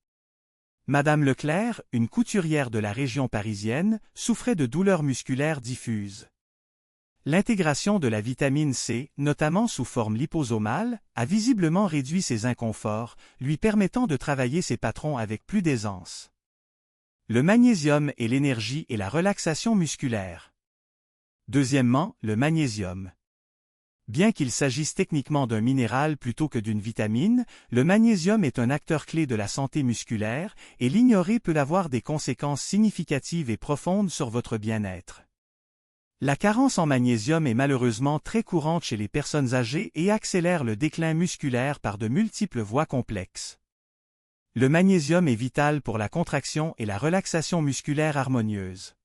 Madame Leclerc, une couturière de la région parisienne, souffrait de douleurs musculaires diffuses. L'intégration de la vitamine C, notamment sous forme liposomale, a visiblement réduit ses inconforts, lui permettant de travailler ses patrons avec plus d'aisance. Le magnésium et l'énergie et la relaxation musculaire. Deuxièmement, le magnésium. Bien qu'il s'agisse techniquement d'un minéral plutôt que d'une vitamine, le magnésium est un acteur clé de la santé musculaire et l'ignorer peut avoir des conséquences significatives et profondes sur votre bien-être. La carence en magnésium est malheureusement très courante chez les personnes âgées et accélère le déclin musculaire par de multiples voies complexes. Le magnésium est vital pour la contraction et la relaxation musculaire harmonieuse.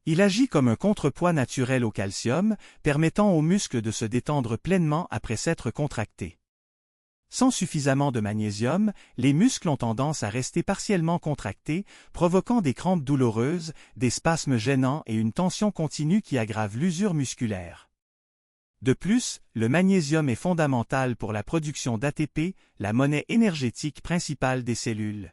Il agit comme un contrepoids naturel au calcium, permettant aux muscles de se détendre pleinement après s'être contractés. Sans suffisamment de magnésium, les muscles ont tendance à rester partiellement contractés, provoquant des crampes douloureuses, des spasmes gênants et une tension continue qui aggrave l'usure musculaire. De plus, le magnésium est fondamental pour la production d'ATP, la monnaie énergétique principale des cellules.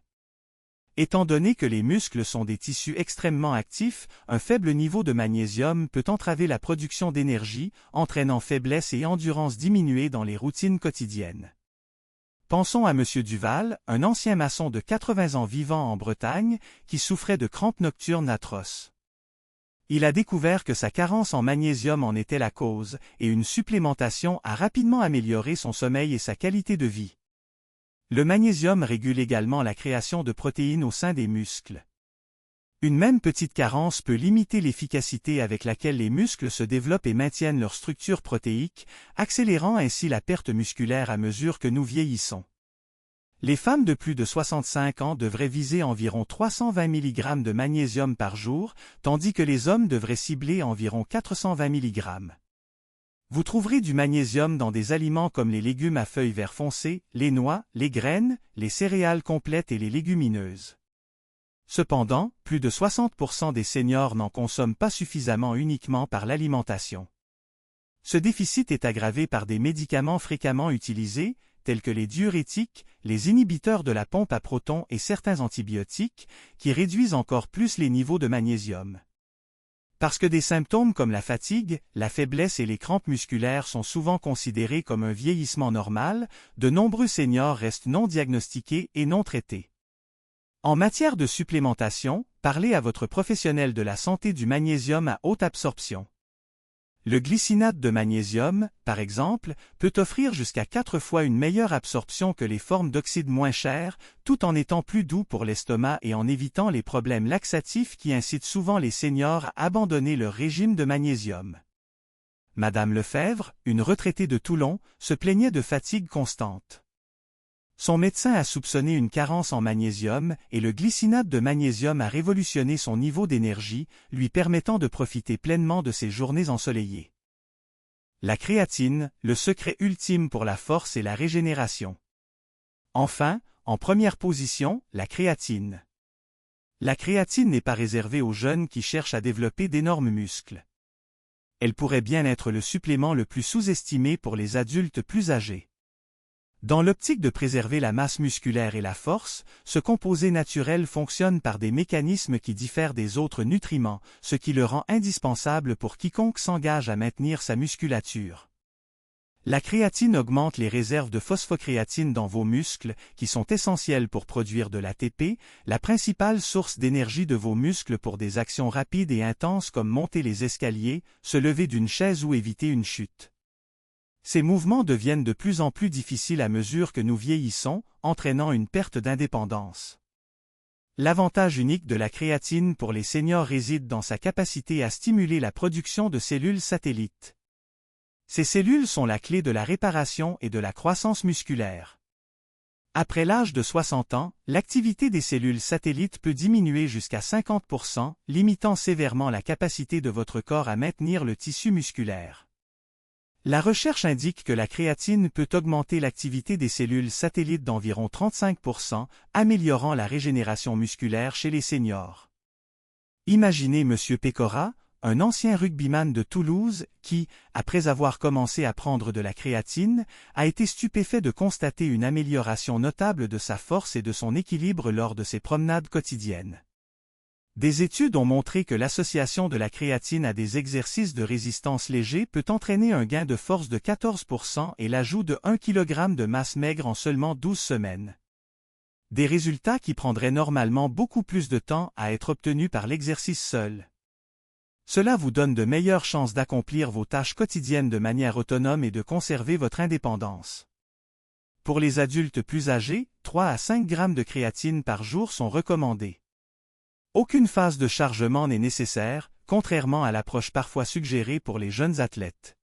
Étant donné que les muscles sont des tissus extrêmement actifs, un faible niveau de magnésium peut entraver la production d'énergie, entraînant faiblesse et endurance diminuée dans les routines quotidiennes. Pensons à M. Duval, un ancien maçon de 80 ans vivant en Bretagne, qui souffrait de crampes nocturnes atroces. Il a découvert que sa carence en magnésium en était la cause, et une supplémentation a rapidement amélioré son sommeil et sa qualité de vie. Le magnésium régule également la création de protéines au sein des muscles. Une même petite carence peut limiter l'efficacité avec laquelle les muscles se développent et maintiennent leur structure protéique, accélérant ainsi la perte musculaire à mesure que nous vieillissons. Les femmes de plus de 65 ans devraient viser environ 320 mg de magnésium par jour, tandis que les hommes devraient cibler environ 420 mg. Vous trouverez du magnésium dans des aliments comme les légumes à feuilles vert foncé, les noix, les graines, les céréales complètes et les légumineuses. Cependant, plus de 60% des seniors n'en consomment pas suffisamment uniquement par l'alimentation. Ce déficit est aggravé par des médicaments fréquemment utilisés, tels que les diurétiques, les inhibiteurs de la pompe à protons et certains antibiotiques, qui réduisent encore plus les niveaux de magnésium. Parce que des symptômes comme la fatigue, la faiblesse et les crampes musculaires sont souvent considérés comme un vieillissement normal, de nombreux seniors restent non diagnostiqués et non traités. En matière de supplémentation, parlez à votre professionnel de la santé du magnésium à haute absorption. Le glycinate de magnésium, par exemple, peut offrir jusqu'à 4 fois une meilleure absorption que les formes d'oxyde moins chères, tout en étant plus doux pour l'estomac et en évitant les problèmes laxatifs qui incitent souvent les seniors à abandonner leur régime de magnésium. Madame Lefebvre, une retraitée de Toulon, se plaignait de fatigue constante. Son médecin a soupçonné une carence en magnésium et le glycinate de magnésium a révolutionné son niveau d'énergie, lui permettant de profiter pleinement de ses journées ensoleillées. La créatine, le secret ultime pour la force et la régénération. Enfin, en première position, la créatine. La créatine n'est pas réservée aux jeunes qui cherchent à développer d'énormes muscles. Elle pourrait bien être le supplément le plus sous-estimé pour les adultes plus âgés. Dans l'optique de préserver la masse musculaire et la force, ce composé naturel fonctionne par des mécanismes qui diffèrent des autres nutriments, ce qui le rend indispensable pour quiconque s'engage à maintenir sa musculature. La créatine augmente les réserves de phosphocréatine dans vos muscles, qui sont essentielles pour produire de l'ATP, la principale source d'énergie de vos muscles pour des actions rapides et intenses comme monter les escaliers, se lever d'une chaise ou éviter une chute. Ces mouvements deviennent de plus en plus difficiles à mesure que nous vieillissons, entraînant une perte d'indépendance. L'avantage unique de la créatine pour les seniors réside dans sa capacité à stimuler la production de cellules satellites. Ces cellules sont la clé de la réparation et de la croissance musculaire. Après l'âge de 60 ans, l'activité des cellules satellites peut diminuer jusqu'à 50%, limitant sévèrement la capacité de votre corps à maintenir le tissu musculaire. La recherche indique que la créatine peut augmenter l'activité des cellules satellites d'environ 35%, améliorant la régénération musculaire chez les seniors. Imaginez M. Pecora, un ancien rugbyman de Toulouse qui, après avoir commencé à prendre de la créatine, a été stupéfait de constater une amélioration notable de sa force et de son équilibre lors de ses promenades quotidiennes. Des études ont montré que l'association de la créatine à des exercices de résistance légers peut entraîner un gain de force de 14% et l'ajout de 1 kg de masse maigre en seulement 12 semaines. Des résultats qui prendraient normalement beaucoup plus de temps à être obtenus par l'exercice seul. Cela vous donne de meilleures chances d'accomplir vos tâches quotidiennes de manière autonome et de conserver votre indépendance. Pour les adultes plus âgés, 3 à 5 grammes de créatine par jour sont recommandés. Aucune phase de chargement n'est nécessaire, contrairement à l'approche parfois suggérée pour les jeunes athlètes.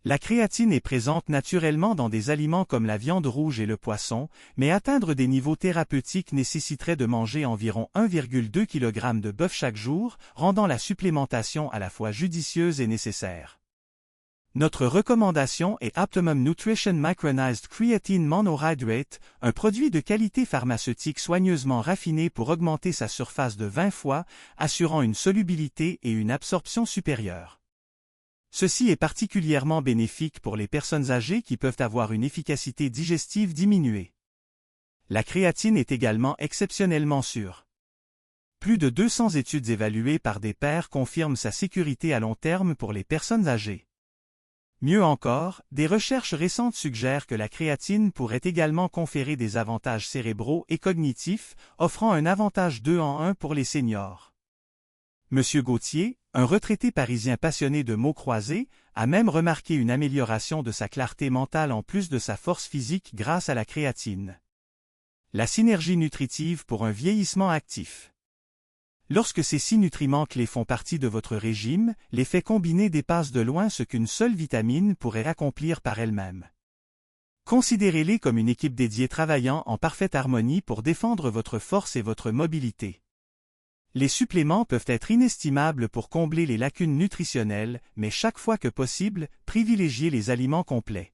La créatine est présente naturellement dans des aliments comme la viande rouge et le poisson, mais atteindre des niveaux thérapeutiques nécessiterait de manger environ 1,2 kg de bœuf chaque jour, rendant la supplémentation à la fois judicieuse et nécessaire. Notre recommandation est Optimum Nutrition Micronized Creatine Monohydrate, un produit de qualité pharmaceutique soigneusement raffiné pour augmenter sa surface de 20 fois, assurant une solubilité et une absorption supérieures. Ceci est particulièrement bénéfique pour les personnes âgées qui peuvent avoir une efficacité digestive diminuée. La créatine est également exceptionnellement sûre. Plus de 200 études évaluées par des pairs confirment sa sécurité à long terme pour les personnes âgées. Mieux encore, des recherches récentes suggèrent que la créatine pourrait également conférer des avantages cérébraux et cognitifs, offrant un avantage 2 en 1 pour les seniors. M. Gauthier, un retraité parisien passionné de mots croisés, a même remarqué une amélioration de sa clarté mentale en plus de sa force physique grâce à la créatine. La synergie nutritive pour un vieillissement actif. Lorsque ces 6 nutriments clés font partie de votre régime, l'effet combiné dépasse de loin ce qu'une seule vitamine pourrait accomplir par elle-même. Considérez-les comme une équipe dédiée travaillant en parfaite harmonie pour défendre votre force et votre mobilité. Les suppléments peuvent être inestimables pour combler les lacunes nutritionnelles, mais chaque fois que possible, privilégiez les aliments complets.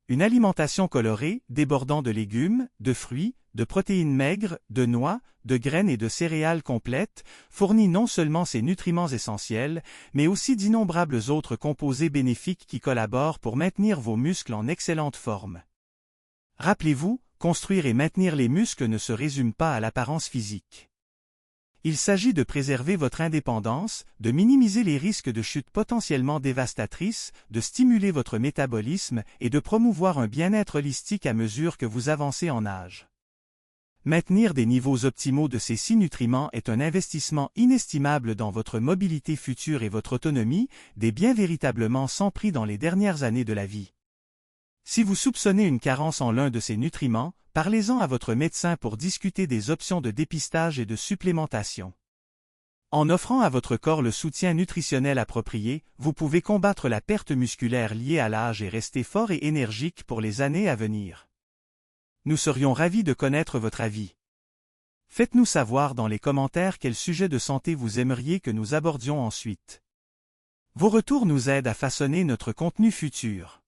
Une alimentation colorée, débordant de légumes, de fruits, de protéines maigres, de noix, de graines et de céréales complètes, fournit non seulement ces nutriments essentiels, mais aussi d'innombrables autres composés bénéfiques qui collaborent pour maintenir vos muscles en excellente forme. Rappelez-vous, construire et maintenir les muscles ne se résume pas à l'apparence physique. Il s'agit de préserver votre indépendance, de minimiser les risques de chute potentiellement dévastatrices, de stimuler votre métabolisme et de promouvoir un bien-être holistique à mesure que vous avancez en âge. Maintenir des niveaux optimaux de ces 6 nutriments est un investissement inestimable dans votre mobilité future et votre autonomie, des biens véritablement sans prix dans les dernières années de la vie. Si vous soupçonnez une carence en l'un de ces nutriments, parlez-en à votre médecin pour discuter des options de dépistage et de supplémentation. En offrant à votre corps le soutien nutritionnel approprié, vous pouvez combattre la perte musculaire liée à l'âge et rester fort et énergique pour les années à venir. Nous serions ravis de connaître votre avis. Faites-nous savoir dans les commentaires quel sujet de santé vous aimeriez que nous abordions ensuite. Vos retours nous aident à façonner notre contenu futur.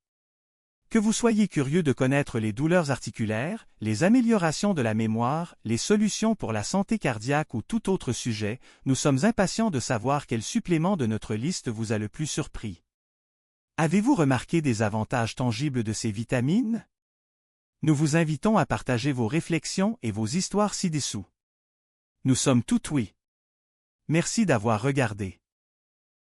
Que vous soyez curieux de connaître les douleurs articulaires, les améliorations de la mémoire, les solutions pour la santé cardiaque ou tout autre sujet, nous sommes impatients de savoir quel supplément de notre liste vous a le plus surpris. Avez-vous remarqué des avantages tangibles de ces vitamines? Nous vous invitons à partager vos réflexions et vos histoires ci-dessous. Nous sommes tout oui. Merci d'avoir regardé.